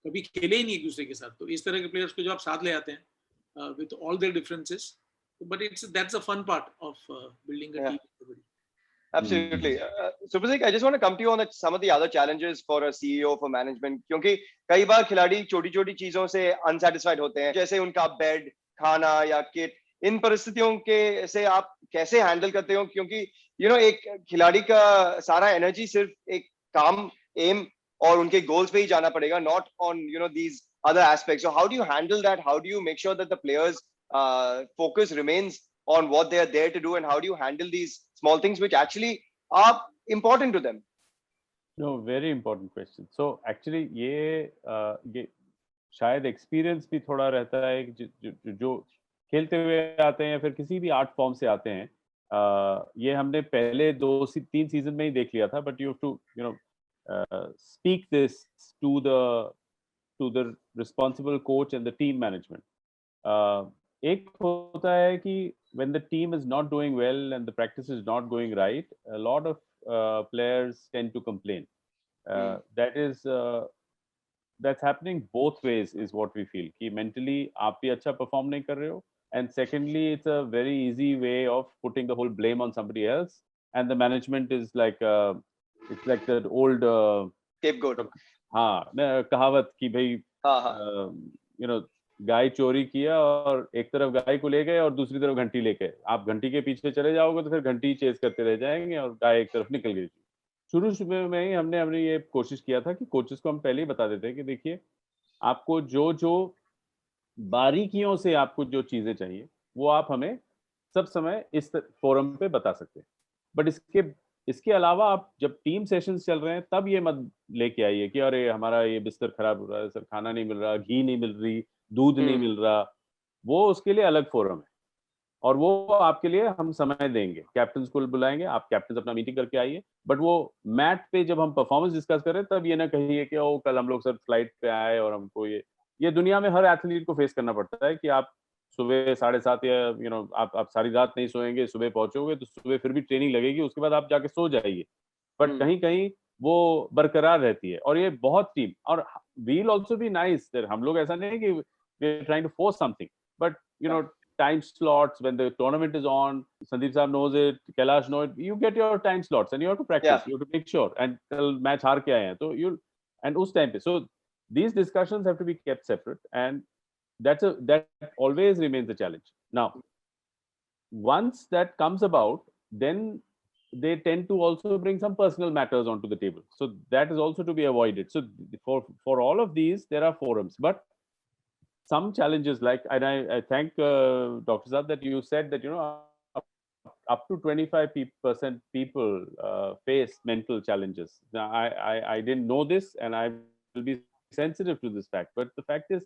S4: कभी खेले ही नहीं एक दूसरे के साथ. तो इस तरह के प्लेयर्स को जो आप साथ ले आते हैं with all their differences, but that's a fun part of building a team.
S1: Absolutely. Supratik, I just want to come to you on some of the other challenges for a CEO, for management, क्योंकि कई बार खिलाड़ी छोटी-छोटी चीजों से unsatisfied होते हैं, जैसे उनका बेड, खाना या किट. इन परिस्थितियों के से आप कैसे हैंडल करते हो? क्योंकि एक खिलाड़ी का सारा एनर्जी सिर्फ एक काम, एम और उनके गोल्स पे ही जाना पड़ेगा, not on these other aspects. So how do you handle that? How do you make sure that the players focus remains on what they are there to do, and how do you handle these small things which actually are important to them?
S5: No, very important question. So actually ये शायद experience भी थोड़ा रहता है जो खेलते हुए आते हैं या फिर किसी भी आर्ट फॉर्म से आते हैं. ये हमने पहले 2-3 सीजन में ही देख लिया था, but you have to speak this to the responsible coach and the team management. एक होता है कि when the team is not doing well and the practice is not going right, a lot of players tend to complain. That is that's happening both ways, is what we feel. कि mentally आप भी अच्छा perform नहीं कर रहे हो, and secondly it's a very easy way of putting the whole blame on somebody else, and the management is like it's like that old
S1: scapegoat.
S5: हाँ कहावत कि भाई you know गाय चोरी किया और एक तरफ गाय को ले गए और दूसरी तरफ घंटी लेके, आप घंटी के पीछे चले जाओगे तो फिर घंटी चेस करते रह जाएंगे और गाय एक तरफ निकल गई। शुरू में ही हमने ये कोशिश किया था कि कोचेस को हम पहले ही बता देते हैं कि देखिए आपको जो जो बारीकियों से आपको जो चीजें चाहिए वो आप हमें सब समय इस फोरम पे बता सकते हैं, बट इसके अलावा आप जब टीम सेशंस चल रहे हैं तब ये मत लेके आइए कि अरे हमारा ये बिस्तर खराब हो रहा है सर, खाना नहीं मिल रहा, घी नहीं मिल रही, दूध नहीं मिल रहा। वो उसके लिए अलग फोरम है और वो आपके लिए हम समय देंगे, कैप्टन को बुलाएंगे, आप कैप्टन अपना मीटिंग करके आइए, बट वो मैट पे जब हम परफॉर्मेंस डिस्कस करें तब ये ना कहिए कि ओ कल हम लोग सर फ्लाइट पे आए और हमको ये दुनिया में हर एथलीट को फेस करना पड़ता है कि आप सुबह 7:30 या आप सारी रात नहीं सोएंगे, सुबह पहुंचोगे तो सुबह फिर भी ट्रेनिंग लगेगी, उसके बाद आप जाके सो जाइए, बट कहीं कहीं वो बरकरार रहती है। और ये बहुत टीम और वील ऑल्सो बी नाइस, हम लोग ऐसा नहीं है कि we are trying to force something, but time slots when the tournament is on, Sandip sir knows it, Kailash knows it, you get your time slots and you have to practice, you have to make sure, and till match हार के आए हैं तो you and उस time पे, so these discussions have to be kept separate, and that always remains a challenge. Now once that comes about, then they tend to also bring some personal matters onto the table, so that is also to be avoided. So for all of these there are forums, but some challenges like, and I thank Dr. Saab that you said that up to 25% people face mental challenges. Now I didn't know this, and I will be sensitive to this fact, but the fact is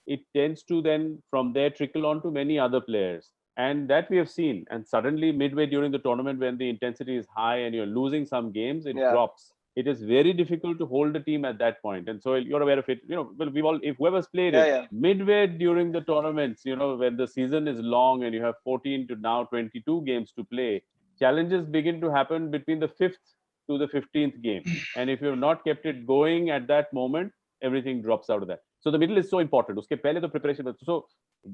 S5: it tends to then from there trickle on to many other players, and that we have seen. And suddenly midway during the tournament when the intensity is high and you're losing some games, it drops. It is very difficult to hold the team at that point, and so you're aware of it. Well, we've all, if whoever's played it midway during the tournaments, when the season is long and you have 14 to now 22 games to play, challenges begin to happen between the 5th to the 15th game, and if you have not kept it going at that moment, everything drops out of that. So the middle is so important. Uske pehle to preparation. So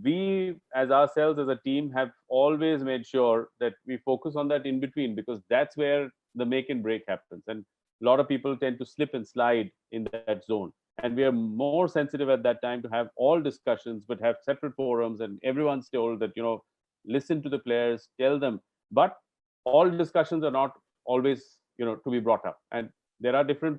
S5: we as ourselves as a team have always made sure that we focus on that in between, because that's where the make and break happens, and a lot of people tend to slip and slide in that zone, and we are more sensitive at that time to have all discussions but have separate forums, and everyone's told that listen to the players, tell them, but all discussions are not always to be brought up, and there are different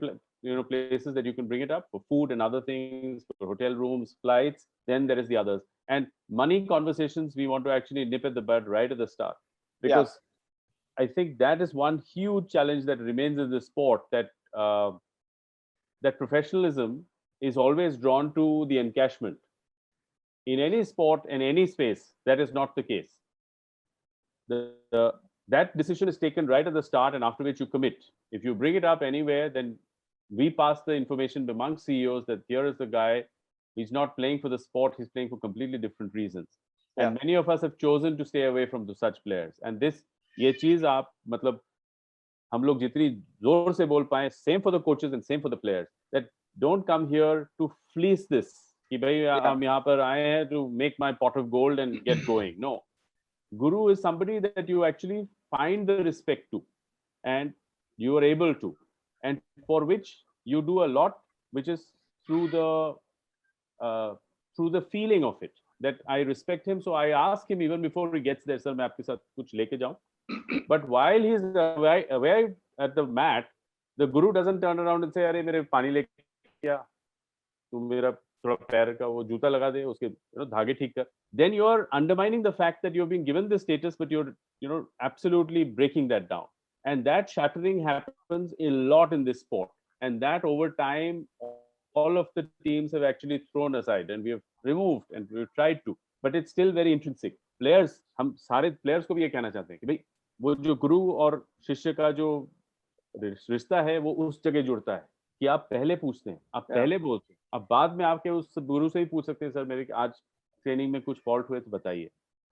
S5: places that you can bring it up for food and other things, for hotel rooms, flights. Then there is the others, and money conversations we want to actually nip at the bud right at the start, because I think that is one huge challenge that remains in the sport, that that professionalism is always drawn to the encashment. In any sport, in any space, that is not the case. That decision is taken right at the start, and after which you commit. If you bring it up anywhere, then we pass the information among CEOs that here is the guy, he's not playing for the sport, he's playing for completely different reasons. And many of us have chosen to stay away from such players. And ये चीज आप मतलब हम लोग जितनी जोर से बोल पाए, same for the coaches and same for the players, that don't come here to fleece this कि भाई हम यहाँ पर आए हैं to make my pot of gold and get going. No, guru is somebody that you actually find the respect to, and you are able to, and for which you do a lot, which is through the feeling of it, that I respect him, so I ask him even before he gets there, sir मैं आपके साथ कुछ लेके जाऊं. But while he's away at the mat, the guru doesn't turn around and say अरे मेरे पानी लेके आ, तू मेरा थोड़ा पैर का वो जूता लगा दे, उसके धागे ठीक कर. Then you are undermining the fact that you've been given this status, but you're absolutely breaking that down, and that shattering happens a lot in this sport, and that over time all of the teams have actually thrown aside, and we have removed, and we've tried to, but it's still very intrinsic. Players, हम सारे players को भी ये कहना चाहते हैं कि भाई वो जो गुरु और शिष्य का जो रिश्ता है वो उस जगह जुड़ता है कि आप पहले पूछते हैं, आप पहले बोलते हैं, अब बाद में आपके उस गुरु से ही पूछ सकते हैं, सर मेरे आज ट्रेनिंग में कुछ फॉल्ट हुए तो बताइए.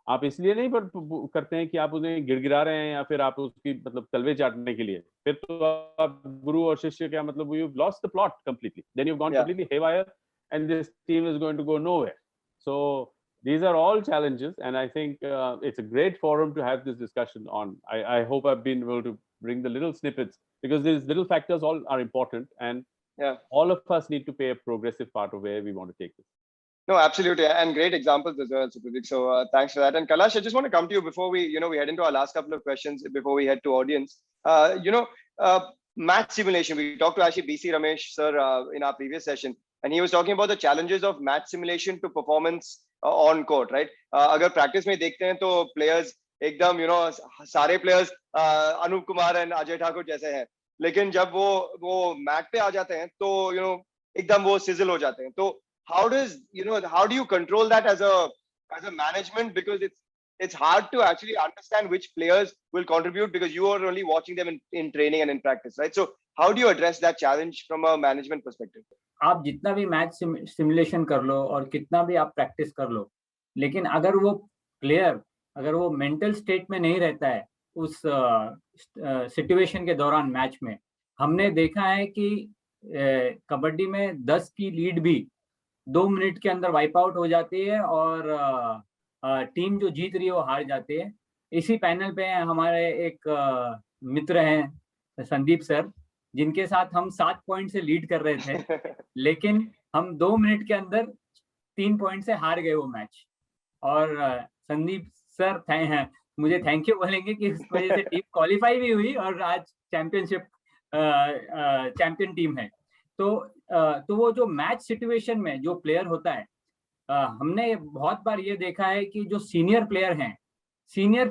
S5: आप इसलिए नहीं करते हैं कि आप उन्हें गिड़गिड़ा रहे हैं या फिर आप उसकी मतलब तलवे चाटने के लिए, फिर तो आप गुरु और शिष्य क्या मतलब you lost the plot completely, then you gone completely haywire and this team is going to go nowhere. So these are all challenges, and I think it's a great forum to have this discussion on. I hope I've been able to bring the little snippets, because these little factors all are important, and all of us need to play a progressive part of where we want to take this.
S1: No, absolutely, and great examples as well, Supratik. So thanks for that. And Kailash, I just want to come to you before we head into our last couple of questions before we head to audience. Match simulation. We talked to actually BC Ramesh sir in our previous session, and he was talking about the challenges of match simulation to performance on court, right? अगर practice में देखते हैं तो players एकदम सारे players Anoop Kumar and Ajay Thakur जैसे हैं, लेकिन जब वो मैट पे आ जाते हैं तो एकदम वो sizzle हो जाते हैं. तो how do you control that as a management, because it's hard to actually understand which players will contribute because you are only watching them in training and in practice, right? So how do you address that challenge from a management perspective?
S3: आप जितना भी match simulation कर लो और कितना भी आप practice कर लो, लेकिन अगर वो प्लेयर अगर वो मेंटल स्टेट में नहीं रहता है उस सिचुएशन के दौरान मैच में, हमने देखा है कि कबड्डी में 10 की लीड भी 2 मिनट के अंदर वाइप आउट हो जाती है और टीम जो जीत रही है वो हार जाती है. इसी पैनल पे हमारे एक मित्र हैं संदीप सर, जिनके साथ हम 7 पॉइंट से लीड कर रहे थे, लेकिन हम 2 मिनट के अंदर 3 पॉइंट से हार गए वो मैच. और संदीप सर मुझे थैंक यू बोलेंगे कि इस वजह से टीम क्वालिफाई भी हुई और आज चैंपियन टीम है. तो वो जो मैच सिचुएशन में जो प्लेयर होता है, हमने बहुत बार ये देखा है कि जो सीनियर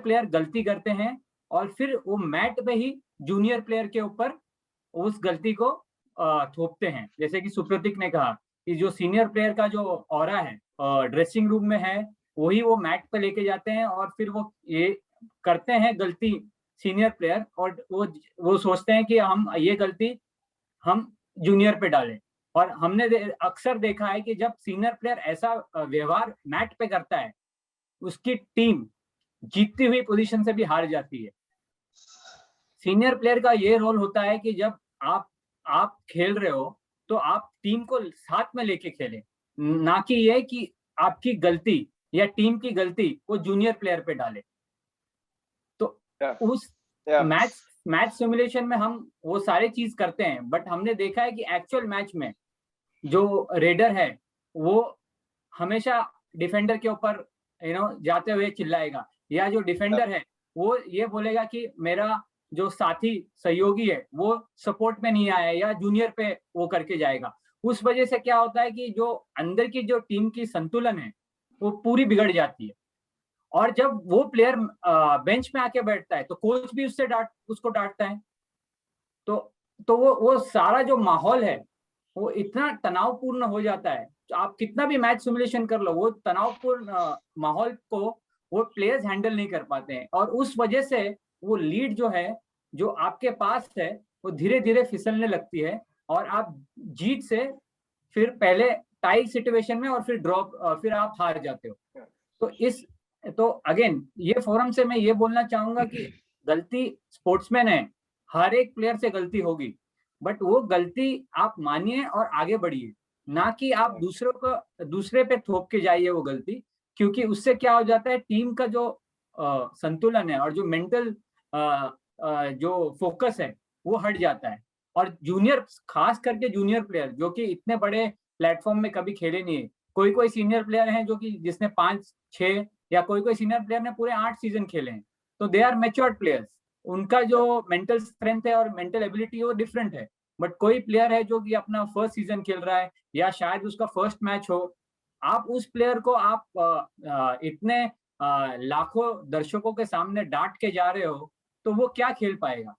S3: प्लेयर गलती करते हैं और फिर वो मैट पे ही जूनियर प्लेयर के ऊपर उस गलती को थोपते हैं. जैसे कि सुप्रतीक ने कहा कि जो सीनियर प्लेयर का जो ऑरा है ड्रेसिंग रूम में है, वही वो मैट पे लेके जाते हैं और फिर वो ये करते हैं गलती सीनियर प्लेयर, और वो सोचते हैं कि हम ये गलती हम जूनियर पे डालें. और हमने अक्सर देखा है कि जब सीनियर प्लेयर ऐसा व्यवहार मैट पे करता है, उसकी टीम जीतती हुई पोजीशन से भी हार जाती है. सीनियर प्लेयर का ये रोल होता है कि जब आप खेल रहे हो तो आप टीम को साथ में लेके खेलें, ना कि ये कि आपकी गलती या टीम की गलती वो जूनियर प्लेयर पे डाले. तो उस मैच सिमुलेशन में हम वो सारे चीज करते हैं, बट हमने देखा है कि एक्चुअल मैच में जो रेडर है वो हमेशा डिफेंडर के ऊपर जाते हुए चिल्लाएगा, या जो डिफेंडर है वो ये बोलेगा कि मेरा जो साथी सहयोगी है वो सपोर्ट में नहीं आया, या जूनियर पे वो करके जाएगा. उस वजह से क्या होता है कि जो अंदर की जो टीम की संतुलन है वो पूरी बिगड़ जाती है. और जब वो प्लेयर बेंच में आके बैठता है तो कोच भी उसको डांटता है. तो वो सारा जो माहौल है वो इतना तनावपूर्ण हो जाता है. तो आप कितना भी मैच सिमुलेशन कर लो, वो तनावपूर्ण माहौल को वो प्लेयर्स हैंडल नहीं कर पाते हैं, और उस वजह से वो लीड जो है जो आपके पास है वो धीरे धीरे फिसलने लगती है, और आप जीत से फिर पहले टाई सिचुएशन में और फिर आप हार जाते हो. तो अगेन ये फोरम से मैं ये बोलना चाहूंगा कि गलती स्पोर्ट्समैन है, हर एक प्लेयर से गलती होगी, बट वो गलती आप मानिए और आगे बढ़िए, ना कि आप दूसरे पे थोप के जाइए वो गलती, क्योंकि उससे क्या हो जाता है टीम का जो संतुलन है और जो मेंटल जो फोकस है वो हट जाता है. और जूनियर, खास करके जूनियर प्लेयर जो कि इतने बड़े प्लेटफॉर्म में कभी खेले नहीं है, कोई सीनियर प्लेयर हैं जो कि जिसने 5-6 या कोई सीनियर प्लेयर ने पूरे 8 सीजन खेले हैं, तो दे आर मैच्योर्ड प्लेयर्स. उनका जो मेंटल स्ट्रेंथ है और मेंटल एबिलिटी है वो डिफरेंट है. बट कोई प्लेयर है जो कि अपना फर्स्ट सीजन खेल रहा है या शायद उसका फर्स्ट मैच हो, आप उस प्लेयर को आप इतने लाखों दर्शकों के सामने डांट के जा रहे हो तो वो क्या खेल पाएगा.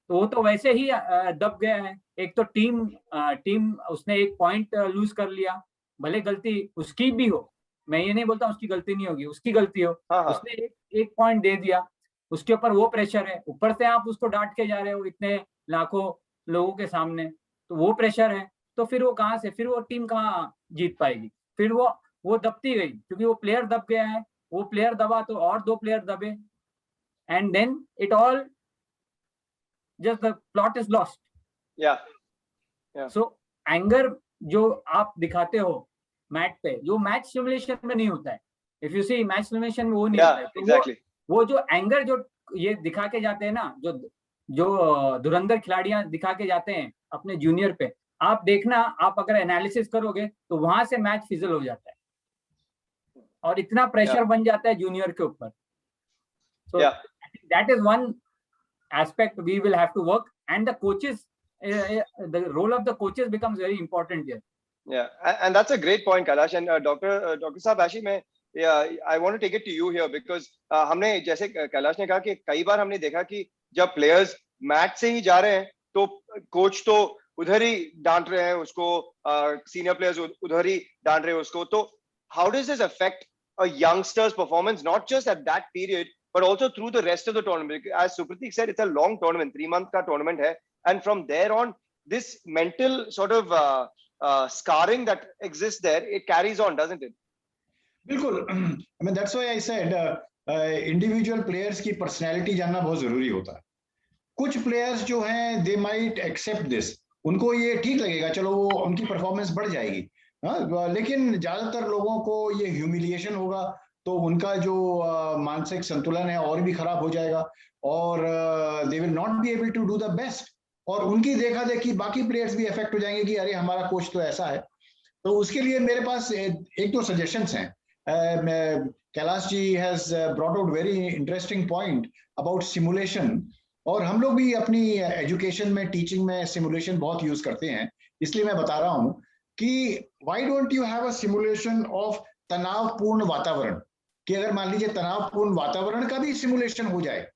S3: तो वो तो वैसे ही दब गया है. एक तो टीम उसने 1 पॉइंट लूज कर लिया, भले गलती उसकी भी हो, मैं ये नहीं बोलता उसकी गलती नहीं होगी, उसकी गलती हो, उसने एक पॉइंट दे दिया, उसके ऊपर वो प्रेशर है, ऊपर से आप उसको डांट के जा रहे हो इतने लाखों लोगों के सामने, तो वो प्रेशर है. तो फिर वो कहाँ से, फिर वो टीम कहाँ जीत पाएगी. फिर वो दबती गई क्योंकि वो प्लेयर दब गया है, वो प्लेयर दबा तो और 2 प्लेयर दबे, and then it all just the plot is lost. So anger जो आप दिखाते हो मैच पे, जो मैच सिमुलेशन में नहीं होता है. If you see match simulation में वो नहीं होता है. तो
S1: exactly.
S3: वो जो एंगर जो ये दिखा के जाते हैं ना, जो धुरंधर खिलाड़ियां दिखा के जाते हैं अपने जूनियर पे, आप देखना, आप अगर एनालिसिस करोगे तो वहां से मैच फिजल हो जाता है और इतना प्रेशर बन जाता है जूनियर के ऊपर. So that is one aspect we will have to work, and the coaches, the role of the coaches becomes very important here.
S1: And that's a great point, Kailash. And Dr. Saab, actually I want to take it to you here because हमने जैसे कैलाश ने कहा कि कई बार हमने देखा कि जब प्लेयर्स मैच से ही जा रहे हैं तो कोच तो उधर ही डांट रहे हैं उसको, सीनियर प्लेयर्स उधर ही डांट रहे हैं उसको. तो how does this affect a youngster's performance, not just at that period but also through the rest of the tournament? As Supratik said, it's a long tournament, 3-month ka tournament hai, and from there on this mental sort of scarring that exists there, it carries on, doesn't it?
S2: बिल्कुल. I mean that's why I said individual players की personality जानना बहुत जरूरी होता है. कुछ players जो हैं they might accept this, उनको ये ठीक लगेगा, चलो वो उनकी परफॉर्मेंस बढ़ जाएगी. लेकिन ज्यादातर लोगों को ये ह्यूमिलिएशन होगा तो उनका जो मानसिक संतुलन है और भी खराब हो जाएगा और they will not be able to do the best, और उनकी देखा देखी बाकी प्लेयर्स भी इफेक्ट हो जाएंगे कि अरे हमारा कोच तो ऐसा है. तो उसके लिए मेरे पास एक दो सजेशंस हैं. Kailash ji has brought out very interesting point about simulation, और हम लोग भी अपनी एजुकेशन में, टीचिंग में सिमुलेशन बहुत यूज करते हैं. इसलिए मैं बता रहा हूँ कि why don't you have a simulation of तनावपूर्ण वातावरण, कि अगर मान लीजिए तनावपूर्ण वातावरण का भी सिमुलेशन हो जाए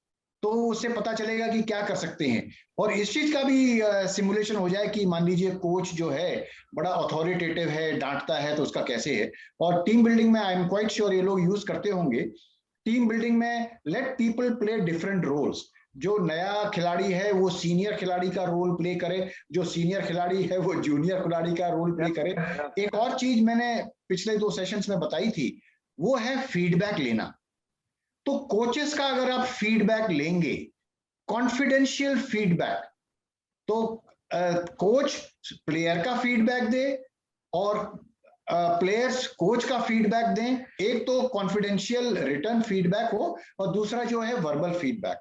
S2: तो उससे पता चलेगा कि क्या कर सकते हैं. और इस चीज का भी सिमुलेशन हो जाए कि मान लीजिए कोच जो है बड़ा अथॉरिटेटिव है, डांटता है, तो उसका कैसे है. और टीम बिल्डिंग में आई एम क्वाइट श्योर ये लोग यूज करते होंगे. टीम बिल्डिंग में let people play different roles. जो नया खिलाड़ी है वो सीनियर खिलाड़ी का रोल प्ले करे, जो सीनियर खिलाड़ी है वो जूनियर खिलाड़ी का रोल प्ले करे. एक और चीज मैंने पिछले 2 सेशंस में बताई थी, वो है फीडबैक लेना. तो कोचेस का अगर आप फीडबैक लेंगे, कॉन्फिडेंशियल फीडबैक, तो कोच प्लेयर का फीडबैक दे और प्लेयर्स कोच का फीडबैक दें. एक तो कॉन्फिडेंशियल रिटर्न फीडबैक हो और दूसरा जो है वर्बल फीडबैक.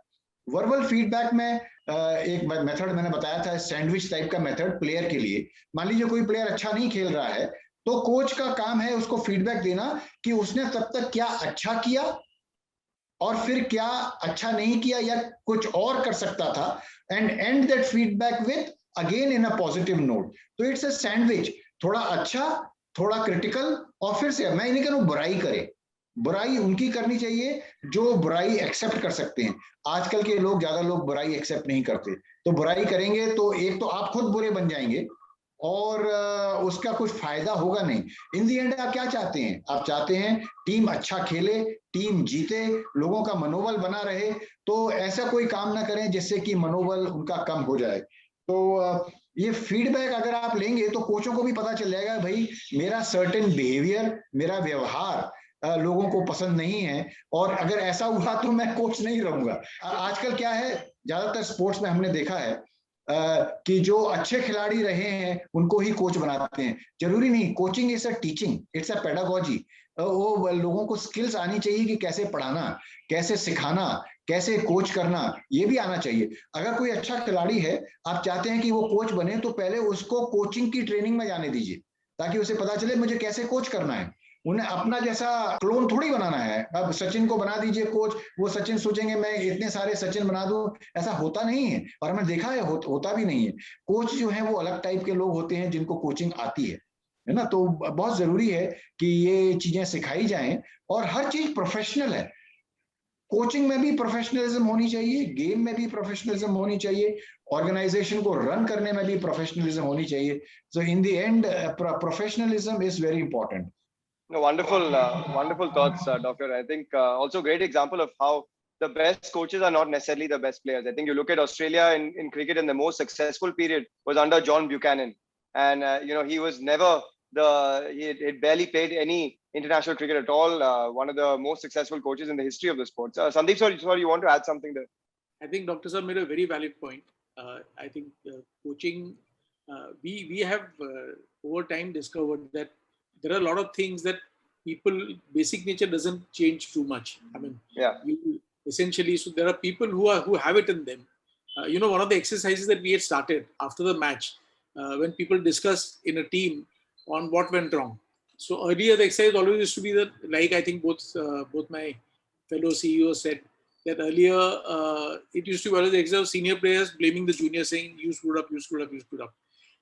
S2: वर्बल फीडबैक में एक मेथड मैंने बताया था, सैंडविच टाइप का मेथड प्लेयर के लिए. मान लीजिए कोई प्लेयर अच्छा नहीं खेल रहा है तो कोच का काम है उसको फीडबैक देना कि उसने तब तक क्या अच्छा किया और फिर क्या अच्छा नहीं किया या कुछ और कर सकता था, and and that feedback with again in a positive note. तो इट्स अ सैंडविच, थोड़ा अच्छा, थोड़ा क्रिटिकल, और फिर से मैं नहीं कहूं बुराई करे. बुराई उनकी करनी चाहिए जो बुराई एक्सेप्ट कर सकते हैं. आजकल के लोग, ज्यादा लोग बुराई एक्सेप्ट नहीं करते. तो बुराई करेंगे तो एक तो आप खुद बुरे बन जाएंगे और उसका कुछ फायदा होगा नहीं. इन दी एंड आप क्या चाहते हैं? आप चाहते हैं टीम अच्छा खेले, टीम जीते, लोगों का मनोबल बना रहे. तो ऐसा कोई काम ना करें जिससे कि मनोबल उनका कम हो जाए. तो ये फीडबैक अगर आप लेंगे तो कोचों को भी पता चल जाएगा भाई मेरा सर्टेन बिहेवियर, मेरा व्यवहार लोगों को पसंद नहीं है, और अगर ऐसा हुआ तो मैं कोच नहीं रहूंगा. आजकल क्या है, ज्यादातर स्पोर्ट्स में हमने देखा है कि जो अच्छे खिलाड़ी रहे हैं उनको ही कोच बनाते हैं. जरूरी नहीं. Coaching is a teaching, it's a pedagogy. वो लोगों को स्किल्स आनी चाहिए कि कैसे पढ़ाना, कैसे सिखाना, कैसे कोच करना, ये भी आना चाहिए. अगर कोई अच्छा खिलाड़ी है, आप चाहते हैं कि वो कोच बने, तो पहले उसको कोचिंग की ट्रेनिंग में जाने दीजिए ताकि उसे पता चले मुझे कैसे कोच करना है. उन्हें अपना जैसा क्लोन थोड़ी बनाना है. अब सचिन को बना दीजिए कोच, वो सचिन सोचेंगे मैं इतने सारे सचिन बना दूं. ऐसा होता नहीं है, और हमें देखा है होता भी नहीं है. कोच जो है वो अलग टाइप के लोग होते हैं जिनको कोचिंग आती है ना. तो बहुत जरूरी है कि ये चीजें सिखाई जाएं, और हर चीज प्रोफेशनल है. कोचिंग में भी प्रोफेशनलिज्म होनी चाहिए, गेम में भी प्रोफेशनलिज्म होनी चाहिए, ऑर्गेनाइजेशन को रन करने में भी प्रोफेशनलिज्म होनी चाहिए. So in the end professionalism is very important.
S1: No, wonderful thoughts, Doctor. I think also great example of how the best coaches are not necessarily the best players. I think you look at Australia in cricket, and the most successful period was under John Buchanan, and he was never It barely played any international cricket at all. One of the most successful coaches in the history of the sport. Sandip, sorry, you want to add something there?
S4: I think Dr. Sir made a very valid point. I think coaching, we have over time discovered that there are a lot of things that people basic nature doesn't change too much. I mean, essentially, so there are people who have it in them. One of the exercises that we had started after the match, when people discuss in a team on what went wrong. So earlier the exercise always used to be that, like I think both my fellow CEOs said, that earlier it used to be always the exercise of senior players blaming the juniors, saying you screwed up, you screwed up, you screwed up.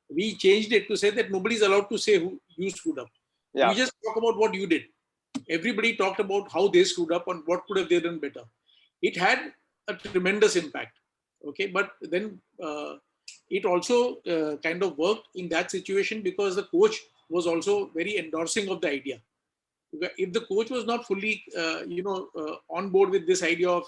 S4: We changed it to say that nobody is allowed to say who you screwed up. You just talk about what you did. Everybody talked about how they screwed up and what could have they done better. It had a tremendous impact. Okay, but then it also kind of worked in that situation because the coach was also very endorsing of the idea. If the coach was not fully, on board with this idea of,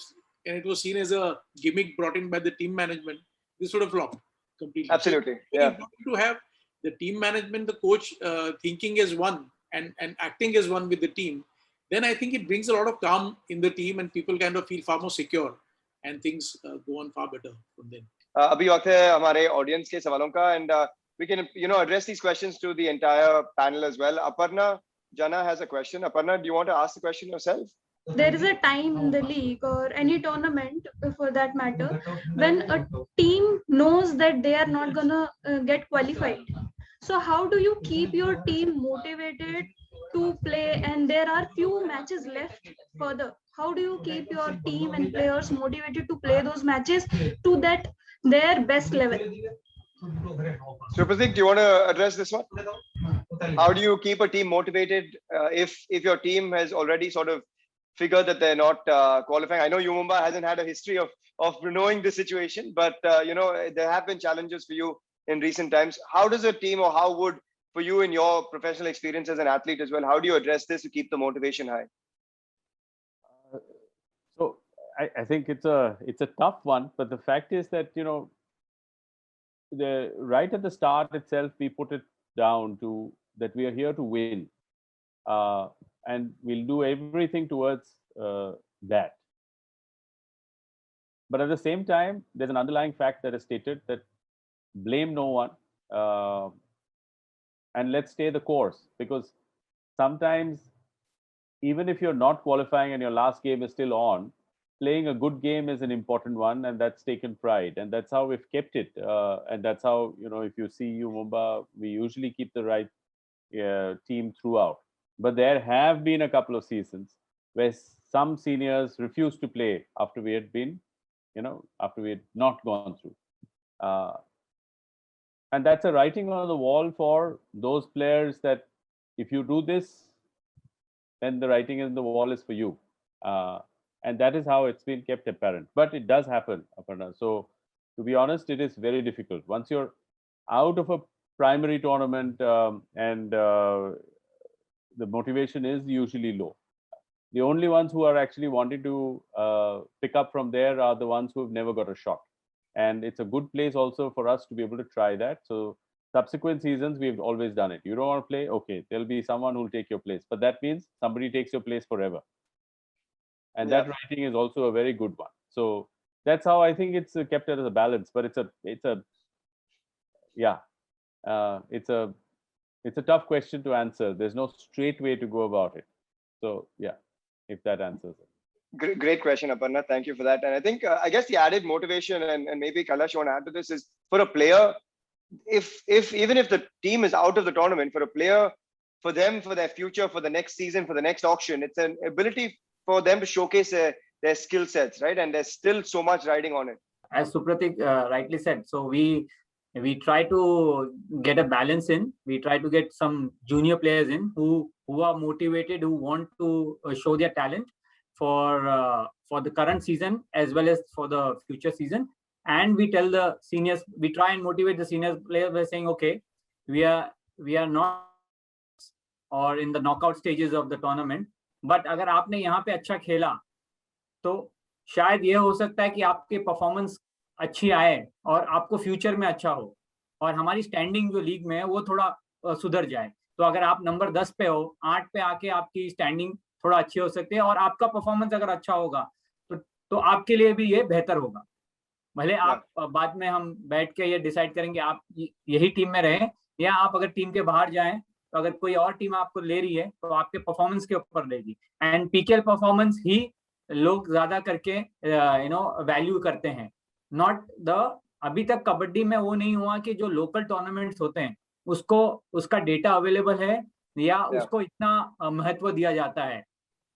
S4: and it was seen as a gimmick brought in by the team management, this would have flopped completely.
S1: Absolutely,
S4: so it's important to have the team management, the coach thinking as one and acting as one with the team. Then I think it brings a lot of calm in the team and people kind of feel far more secure and things go on far better from then.
S1: अभी वक्त है हमारे audience के सवालों का, and we can address these questions to the entire panel as well. Aparna Jana has a question. Aparna, do you want to ask the question yourself?
S6: There is a time in the league or any tournament for that matter when a team knows that they are not gonna get qualified. So how do you keep your team motivated to play, and there are few matches left further? How do you keep your team and players motivated to play those matches to their best level?
S1: Supratik, do you want to address this one? How do you keep a team motivated if your team has already sort of figured that they're not qualifying? I know U Mumba hasn't had a history of knowing this situation, but there have been challenges for you in recent times. How does a team, or how would, for you in your professional experience as an athlete as well, how do you address this to keep the motivation high?
S5: So I think it's a tough one, but the fact is that right at the start itself, we put it down to that we are here to win, and we'll do everything towards that. But at the same time, there's an underlying fact that is stated that blame no one, and let's stay the course, because sometimes even if you're not qualifying and your last game is still on, playing a good game is an important one, and that's taken pride, and that's how we've kept it. And that's how, if you see U Mumba, we usually keep the right team throughout. But there have been a couple of seasons where some seniors refused to play after we had been, after we had not gone through. And that's a writing on the wall for those players that if you do this, then the writing in the wall is for you. And that is how it's been kept apparent. But it does happen, Aparna. So to be honest, it is very difficult. Once you're out of a primary tournament and the motivation is usually low. The only ones who are actually wanting to pick up from there are the ones who have never got a shot. And it's a good place also for us to be able to try that. So subsequent seasons, we've always done it. You don't want to play? Okay, there'll be someone who'll take your place. But that means somebody takes your place forever. And that writing is also a very good one. So that's how I think it's kept as a balance. But it's a tough question to answer. There's no straight way to go about it. So yeah, if that answers it.
S1: Great question, Aparna. Thank you for that. And I think, I guess the added motivation, and maybe Kailash, you want to add to this, is for a player, even if the team is out of the tournament, for a player, for them, for their future, for the next season, for the next auction, it's an ability for them to showcase their skill sets, right? And there's still so much riding on it.
S3: As Supratik rightly said, so we try to get a balance in. We try to get some junior players in who are motivated, who want to show their talent for the current season as well as for the future season. And we tell the seniors, we try and motivate the senior players by saying, okay, we are not or in the knockout stages of the tournament, but अगर आपने यहाँ पे अच्छा खेला तो शायद ये हो सकता है कि आपके परफॉर्मेंस अच्छी आए और आपको फ्यूचर में अच्छा हो और हमारी स्टैंडिंग जो लीग में है वो थोड़ा सुधर जाए. तो अगर आप नंबर 10 पे हो, 8 पे आके आपकी स्टैंडिंग थोड़ा अच्छी हो सकती है, और आपका परफॉर्मेंस अगर अच्छा होगा तो आपके लिए भी ये बेहतर होगा। भले आप बाद में हम बैठ के ये डिसाइड करेंगे आप यही टीम में रहें, या आप अगर टीम के बाहर जाएं, तो अगर कोई और टीम आपको ले रही है तो आपके परफॉर्मेंस के ऊपर लेगी। एंड पीकेएल परफॉर्मेंस ही लोग ज्यादा करके वैल्यू करते हैं, नॉट द। अभी तक कबड्डी में वो नहीं हुआ कि जो लोकल टूर्नामेंट्स होते हैं उसका डेटा अवेलेबल है या उसको इतना महत्व दिया जाता है।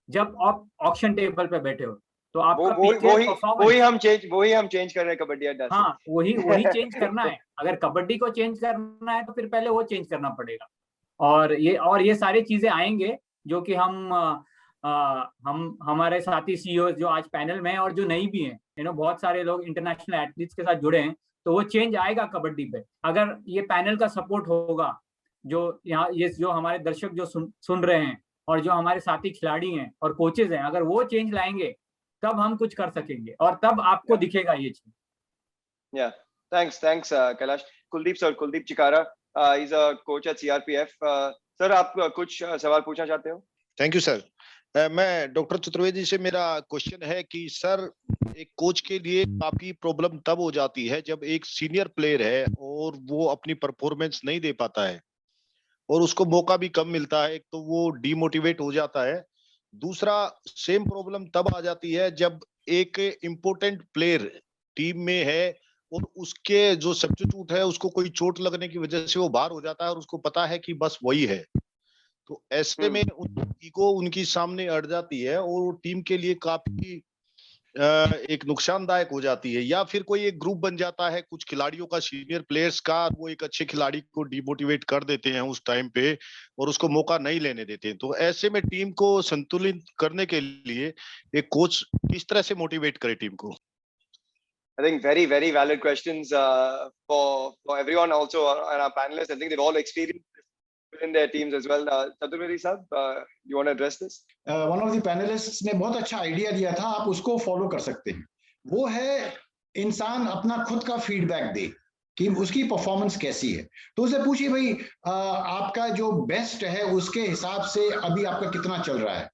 S3: जब आप ऑक्शन टेबल पे बैठे हो तो आपका
S1: वही हम चेंज कर रहे हैं कबड्डी अड्डा से।
S3: हाँ, वही चेंज करना है। अगर कबड्डी को चेंज करना है तो फिर पहले वो चेंज करना पड़ेगा, और ये सारी चीजें आएंगे जो कि हम हमारे साथी सीईओ जो आज पैनल में हैं और जो नहीं भी हैं, बहुत सारे लोग इंटरनेशनल एथलीट्स के साथ जुड़े हैं, तो वो चेंज आएगा कबड्डी पे। अगर ये पैनल का सपोर्ट होगा, जो हमारे दर्शक जो सुन रहे हैं और जो हमारे साथी खिलाड़ी हैं और कोचेज हैं, अगर वो चेंज लाएंगे तब हम कुछ कर सकेंगे और तब आपको दिखेगा ये चीज।
S1: Thanks, Kailash. Kuldeep Chikara, he's a coach at CRPF. Sir, आप कुछ सवाल पूछना चाहते हो?
S7: Thank you sir. मैं डॉक्टर चतुर्वेदी से मेरा क्वेश्चन है कि सर, एक कोच के लिए काफी प्रॉब्लम तब हो जाती है जब एक सीनियर प्लेयर है और वो अपनी परफॉर्मेंस नहीं दे पाता है और उसको मौका भी कम मिलता है, तो वो डीमोटिवेट हो जाता है। दूसरा सेम प्रॉब्लम तब आ जाती है जब एक इम्पोर्टेंट प्लेयर टीम में है और उसके जो सब्स्टिट्यूट है उसको कोई चोट लगने की वजह से वो बाहर हो जाता है और उसको पता है कि बस वही है, तो ऐसे में उनकी ईगो उनकी सामने अड़ जाती है और टीम के लिए काफी एक नुकसानदायक हो जाती है। या फिर कोई एक ग्रुप बन जाता है कुछ खिलाड़ियों का, सीनियर प्लेयर्स का, वो एक अच्छे खिलाड़ी को डिमोटिवेट कर देते हैं उस टाइम पे और उसको मौका नहीं लेने देते हैं। तो ऐसे में टीम को संतुलित करने के लिए एक कोच किस तरह से मोटिवेट करे टीम को?
S1: I think very, very valid questions for everyone also and our panelists. I think they've all experienced in their teams as well. Chaturedi sir, you want to address this?
S2: One of the panelists ने बहुत अच्छा idea दिया था, आप उसको follow कर सकते हैं। वो है इंसान अपना खुद का फीडबैक दे कि उसकी परफॉर्मेंस कैसी है। तो उसे पूछिए, भाई आपका जो बेस्ट है उसके हिसाब से अभी आपका कितना चल रहा है।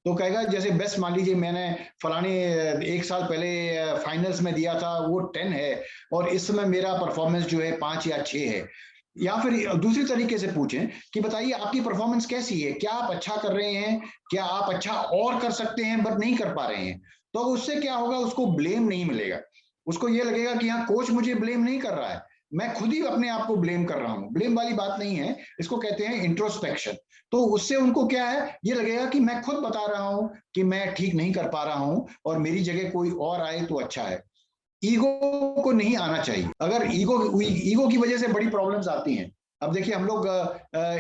S2: तो कहेगा जैसे बेस्ट, मान लीजिए मैंने फलाने 1 साल पहले फाइनल्स में दिया था, वो 10 है और इस समय मेरा परफॉर्मेंस जो है 5 या 6 है। या फिर दूसरी तरीके से पूछें कि बताइए आपकी परफॉर्मेंस कैसी है, क्या आप अच्छा कर रहे हैं, क्या आप अच्छा और कर सकते हैं बट नहीं कर पा रहे हैं। तो उससे क्या होगा, उसको ब्लेम नहीं मिलेगा, उसको ये लगेगा कि हाँ कोच मुझे ब्लेम नहीं कर रहा है, मैं खुद ही अपने आप को ब्लेम कर रहा हूँ। ब्लेम वाली बात नहीं है, इसको कहते हैं इंट्रोस्पेक्शन। तो उससे उनको क्या है, ये लगेगा कि मैं खुद बता रहा हूँ कि मैं ठीक नहीं कर पा रहा हूँ और मेरी जगह कोई और आए तो अच्छा है। ईगो को नहीं आना चाहिए। अगर ईगो की वजह से बड़ी प्रॉब्लम्स आती हैं। अब देखिए, हम लोग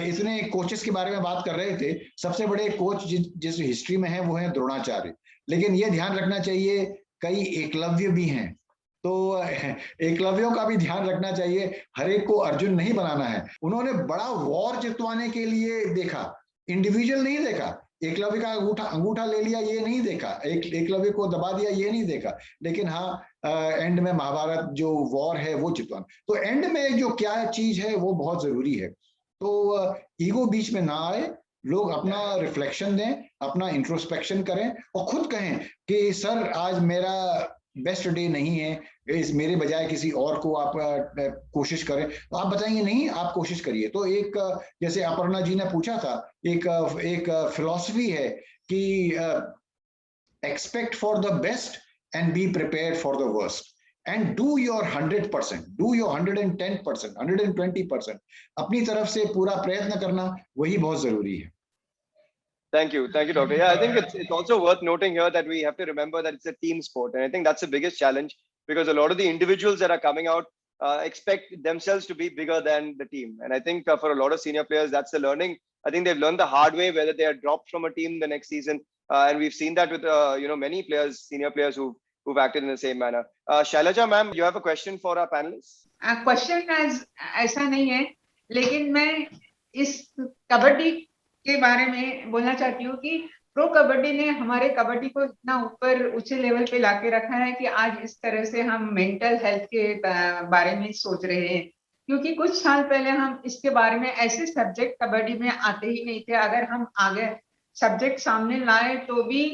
S2: इतने कोचेस के बारे में बात कर रहे थे, सबसे बड़े कोच जिस हिस्ट्री में है वो है द्रोणाचार्य, लेकिन ये ध्यान रखना चाहिए कई एकलव्य भी हैं, तो एकलव्यों का भी ध्यान रखना चाहिए। हर एक को अर्जुन नहीं बनाना है। उन्होंने बड़ा वॉर जितवाने के लिए देखा, इंडिविजुअल नहीं देखा। एकलव्य का अंगूठा ले लिया ये नहीं देखा, एकलव्य को दबा दिया ये नहीं देखा, लेकिन हाँ एंड में महाभारत जो वॉर है वो जितवाना। तो एंड में जो क्या चीज है वो बहुत जरूरी है। तो ईगो बीच में ना आए, लोग अपना रिफ्लेक्शन दें, अपना इंट्रोस्पेक्शन करें और खुद कहें कि सर आज मेरा बेस्ट डे नहीं है, इस मेरे बजाय किसी और को आप कोशिश करें। तो आप बताएंगे नहीं, आप कोशिश करिए। तो एक जैसे अपर्णा जी ने पूछा था, एक फिलॉसफी है कि expect for the best and be prepared for the worst and do your 100%, do your 110%, 120%। अपनी तरफ से पूरा प्रयत्न करना वही बहुत जरूरी है।
S1: Thank you, Doctor. Yeah, I think it's also worth noting here that we have to remember that it's a team sport, and I think that's the biggest challenge because a lot of the individuals that are coming out expect themselves to be bigger than the team, and I think for a lot of senior players that's the learning. I think they've learned the hard way, whether they are dropped from a team the next season, and we've seen that with many players, senior players who've acted in the same manner. Shailaja ma'am, you have a question for our panelists?
S8: Question ऐसा नहीं है, लेकिन मैं इस कबड्डी के बारे में बोलना चाहती हूँ कि प्रो कबड्डी ने हमारे कबड्डी को इतना ऊपर ऊंचे लेवल पे लाके रखा है कि आज इस तरह से हम मेंटल हेल्थ के बारे में सोच रहे हैं। क्योंकि कुछ साल पहले हम इसके बारे में ऐसे सब्जेक्ट कबड्डी में आते ही नहीं थे। अगर हम आगे सब्जेक्ट सामने लाए तो भी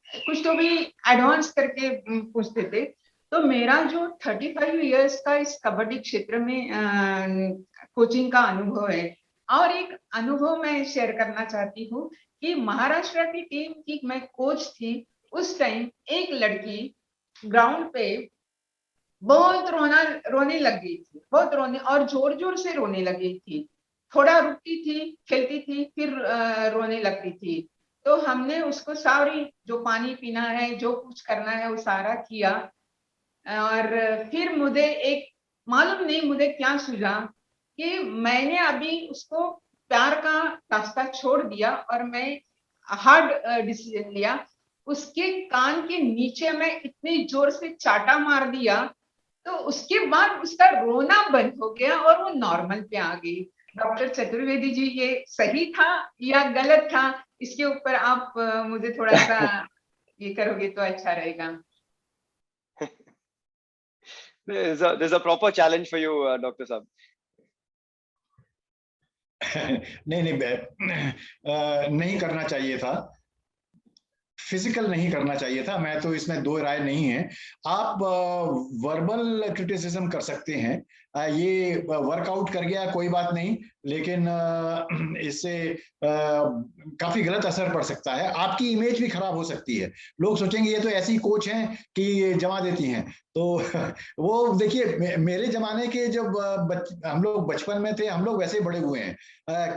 S8: कुछ तो भी एडवांस करके पूछते थे। तो मेरा जो 35 इयर्स का इस कबड्डी क्षेत्र में कोचिंग का अनुभव है, और एक अनुभव मैं शेयर करना चाहती हूँ कि महाराष्ट्र की टीम की मैं कोच थी। उस टाइम एक लड़की ग्राउंड पे बहुत रोने लग गई थी, बहुत रोने, और जोर जोर से रोने लगी थी। थोड़ा रुकती थी, खेलती थी, फिर रोने लगती थी। तो हमने उसको सारी जो पानी पीना है, जो कुछ करना है, वो सारा किया। और फिर मुझे एक मालूम नहीं मुझे क्या सूझा कि मैंने अभी उसको प्यार का रास्ता छोड़ दिया और मैं हार्ड डिसीजन लिया। उसके कान के नीचे मैं इतनी जोर से चाटा मार दिया, तो उसके बाद उसका रोना बंद हो गया और वो नॉर्मल पे आ गई। डॉक्टर चतुर्वेदी जी, ये सही था या गलत था? इसके ऊपर आप मुझे थोड़ा सा ये करोगे तो अच्छा रहेगा।
S1: There's a proper challenge for you, Dr. Saab.
S2: नहीं, नहीं करना चाहिए था, फिजिकल नहीं करना चाहिए था। मैं तो इसमें दो राय नहीं है। आप वर्बल क्रिटिसिज्म कर सकते हैं, ये वर्कआउट कर गया कोई बात नहीं, लेकिन इससे काफी गलत असर पड़ सकता है, आपकी इमेज भी खराब हो सकती है। लोग सोचेंगे ये तो ऐसी कोच हैं कि ये जमा देती हैं। तो वो देखिए, मेरे जमाने के जब हम लोग बचपन में थे, हम लोग वैसे बड़े हुए हैं,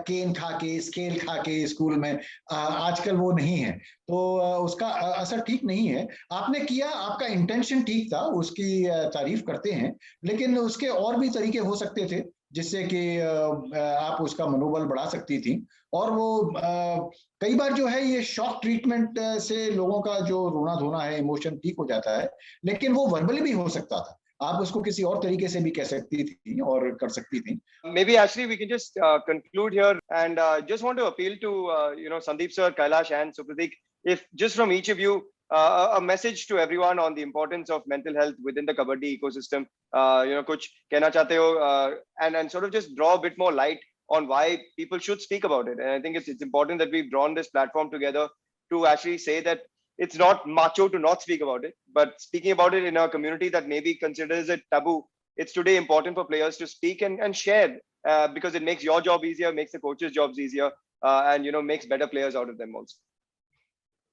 S2: केन खा के, स्केल खा के स्कूल में। आजकल वो नहीं है, तो उसका असर ठीक नहीं है। आपने किया, आपका इंटेंशन ठीक था, उसकी तारीफ करते हैं, लेकिन उसके और भी तरीके हो सकते थे जिससे कि आप उसका मनोबल बढ़ा सकती थी। और वो कई बार जो है, ये शॉक ट्रीटमेंट से लोगों का जो रोना धोना है, इमोशन ठीक हो जाता है, लेकिन वो वर्बली भी हो सकता था। आप उसको किसी और तरीके से भी कह सकती थी और कर सकती थी।
S1: Maybe actually we can just conclude here, and just want to appeal to Sandip sir, Kailash and Supratik, if just from each of you a message to everyone on the importance of mental health within the Kabaddi ecosystem. कुछ कहना चाहते हो, and sort of just draw a bit more light on why people should speak about it. And I think it's important that we've drawn this platform together to actually say that it's not macho to not speak about it, but speaking about it in a community that maybe considers it taboo, it's today important for players to speak and share, because it makes your job easier, makes the coaches' jobs easier, and makes better players out of them also.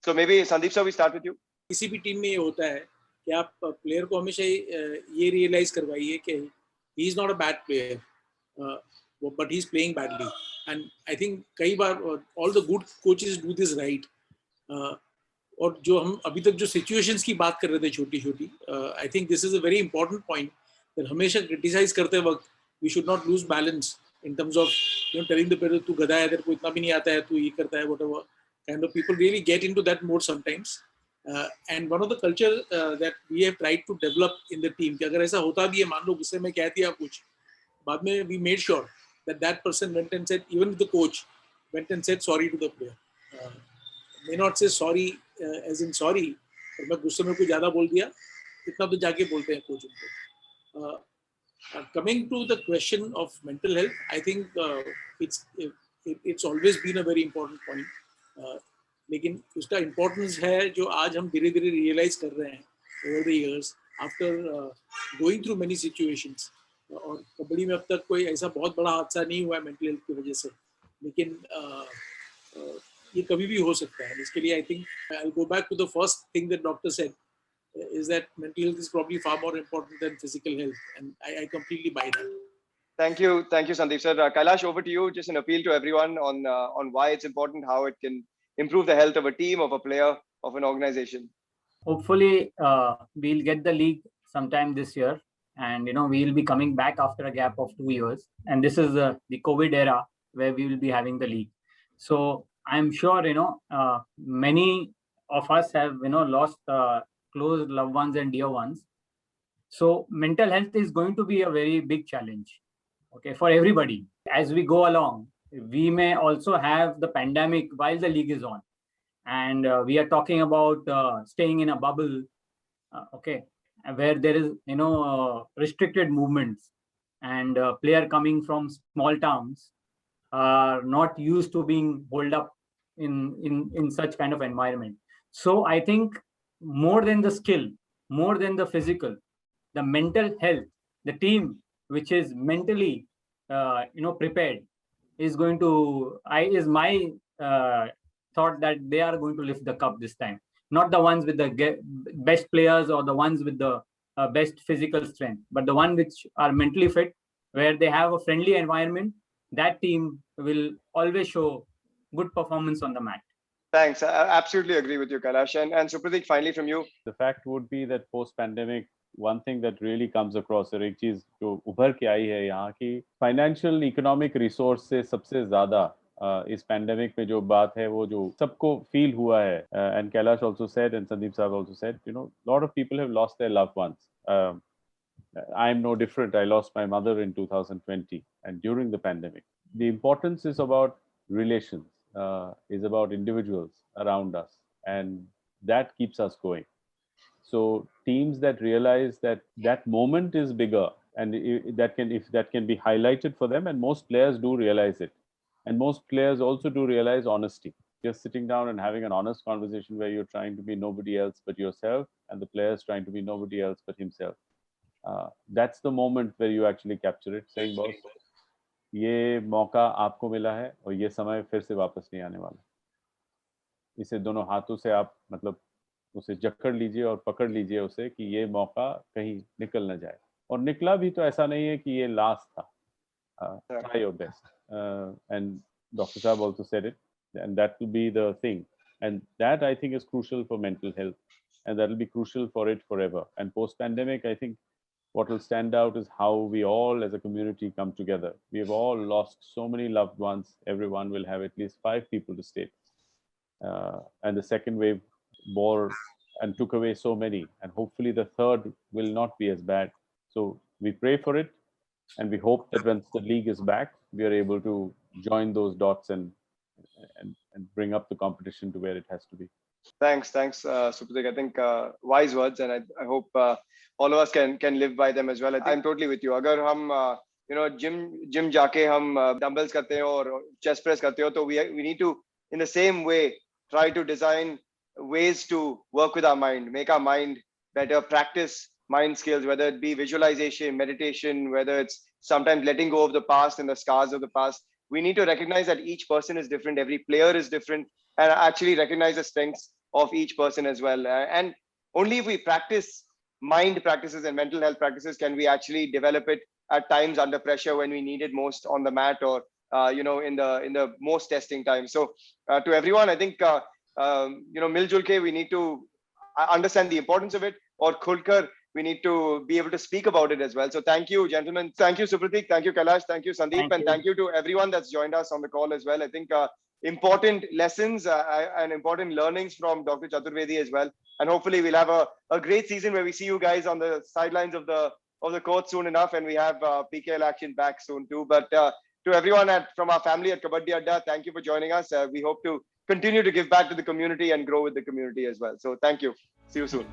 S1: So maybe Sandip sir, we start with you.
S4: किसी भी team में ये होता है कि आप player को हमेशा ये रियलाइज करवाइए कि he is not a bad player, but he is playing badly. And I think कई बार all the good coaches do this right. और जो हम अभी तक जो सिचुएशंस की बात कर रहे थे छोटी छोटी, I think this is a very important point that हमेशा क्रिटिसाइज करते वक्त we should not lose balance in terms of telling the player तू गधा है, तेरे को इतना भी नहीं आता है, तू ये करता है, whatever kind of people really get into that mode sometimes. And one of the culture that we have tried to develop in the team कि अगर ऐसा होता भी है, मान लो गुस्से में कह दिया कुछ, बाद में we made sure that that person went and said, even the coach went and said sorry to the player. May not say sorry as in sorry, पर मैं गुस्से में कुछ ज़्यादा बोल दिया, इतना तो जाके बोलते हैं कोच उनको। Coming to the question of mental health, I think it's always been a very important point. लेकिन उसका इम्पोर्टेंस है जो आज हम धीरे धीरे रियलाइज कर रहे हैं over the years after going through many situations. और कबड्डी में अब तक कोई ऐसा बहुत बड़ा हादसा नहीं हुआ है मेंटल हेल्थ की वजह से, लेकिन ये कभी भी हो सकता है। इसके लिए I think I will go back to the first thing that doctor said is that mental health is probably far more important than physical health, and I completely buy that.
S1: Thank you, Sandip sir. Kailash, over to you. Just an appeal to everyone on why it's important, how it can improve the health of a team, of a player, of an organization.
S3: Hopefully, we'll get the league sometime this year, and we'll be coming back after a gap of 2 years. And this is the COVID era where we will be having the league. So I'm sure many of us have lost close loved ones and dear ones. So mental health is going to be a very big challenge, okay, for everybody. As we go along, we may also have the pandemic while the league is on, and we are talking about staying in a bubble, okay, where there is restricted movements. and a player coming from small towns are not used to being holed up in such kind of environment. So I think more than the skill, more than the physical, the mental health, the team which is mentally prepared is going to is my thought that they are going to lift the cup this time. Not the ones with the best players or the ones with the best physical strength, but the one which are mentally fit, where they have a friendly environment. That team will always show good performance on the mat.
S1: Thanks. I absolutely agree with you, Kailash. And Supratik, finally from you.
S5: The fact would be that post-pandemic, one thing that really comes across, और एक चीज जो उभर के आई है यहाँ की financial economic resource से सबसे ज़्यादा इस pandemic में जो बात है वो जो सबको feel हुआ है, and Kailash also said and Sandip sahab also said, a lot of people have lost their loved ones. I'm no different. I lost my mother in 2020 and during the pandemic. The importance is about relations, is about individuals around us, and that keeps us going. So teams that realize that that moment is bigger and if that can be highlighted for them, and most players do realize it, and most players also do realize honesty. Just sitting down and having an honest conversation where you're trying to be nobody else but yourself, and the player's trying to be nobody else but himself. That's the moment where you actually capture it, saying, boss, ये मौका आपको मिला है और ये समय फिर से वापस नहीं आने वाला. इसे दोनों हाथों से आप मतलब उसे जकड़ लीजिए और पकड़ लीजिए उसे कि ये मौका कहीं निकल ना जाए, और निकला भी तो ऐसा नहीं है कि ये लास्ट था. Try your best, and Dr. Saab also said it, and that will be the thing, and that I think is crucial for mental health, and that will be crucial for it forever. And post-pandemic, I think what will stand out is how we all as a community come together. We have all lost so many loved ones. Everyone will have at least 5 people to stay. And the second wave bore and took away so many. And hopefully the third will not be as bad. So we pray for it. And we hope that once the league is back, we are able to join those dots and bring up the competition to where it has to be.
S1: Thanks, Supratik. I think wise words, and I hope all of us can live by them as well. I'm totally with you. अगर हम gym जाके हम dumbbells करते हैं और chest press करते हो, तो we need to, in the same way, try to design ways to work with our mind, make our mind better, practice mind skills, whether it be visualization, meditation, whether it's sometimes letting go of the past and the scars of the past. We need to recognize that each person is different, every player is different, and actually recognize the strengths of each person as well. And only if we practice mind practices and mental health practices can we actually develop it at times under pressure when we need it most on the mat, or in the most testing times. So to everyone, I think miljul ke we need to understand the importance of it, or khulkar we need to be able to speak about it as well. So thank you, gentlemen. Thank you, Supratik. Thank you, Kailash. Thank you, Sandip. Thank you to everyone that's joined us on the call as well. I think important lessons and important learnings from Dr. Chaturedi as well. And hopefully we'll have a great season where we see you guys on the sidelines of the court soon enough, and we have PKL action back soon too. But to everyone from our family at Kabaddi Adda, thank you for joining us. We hope to continue to give back to the community and grow with the community as well. So thank you. See you soon.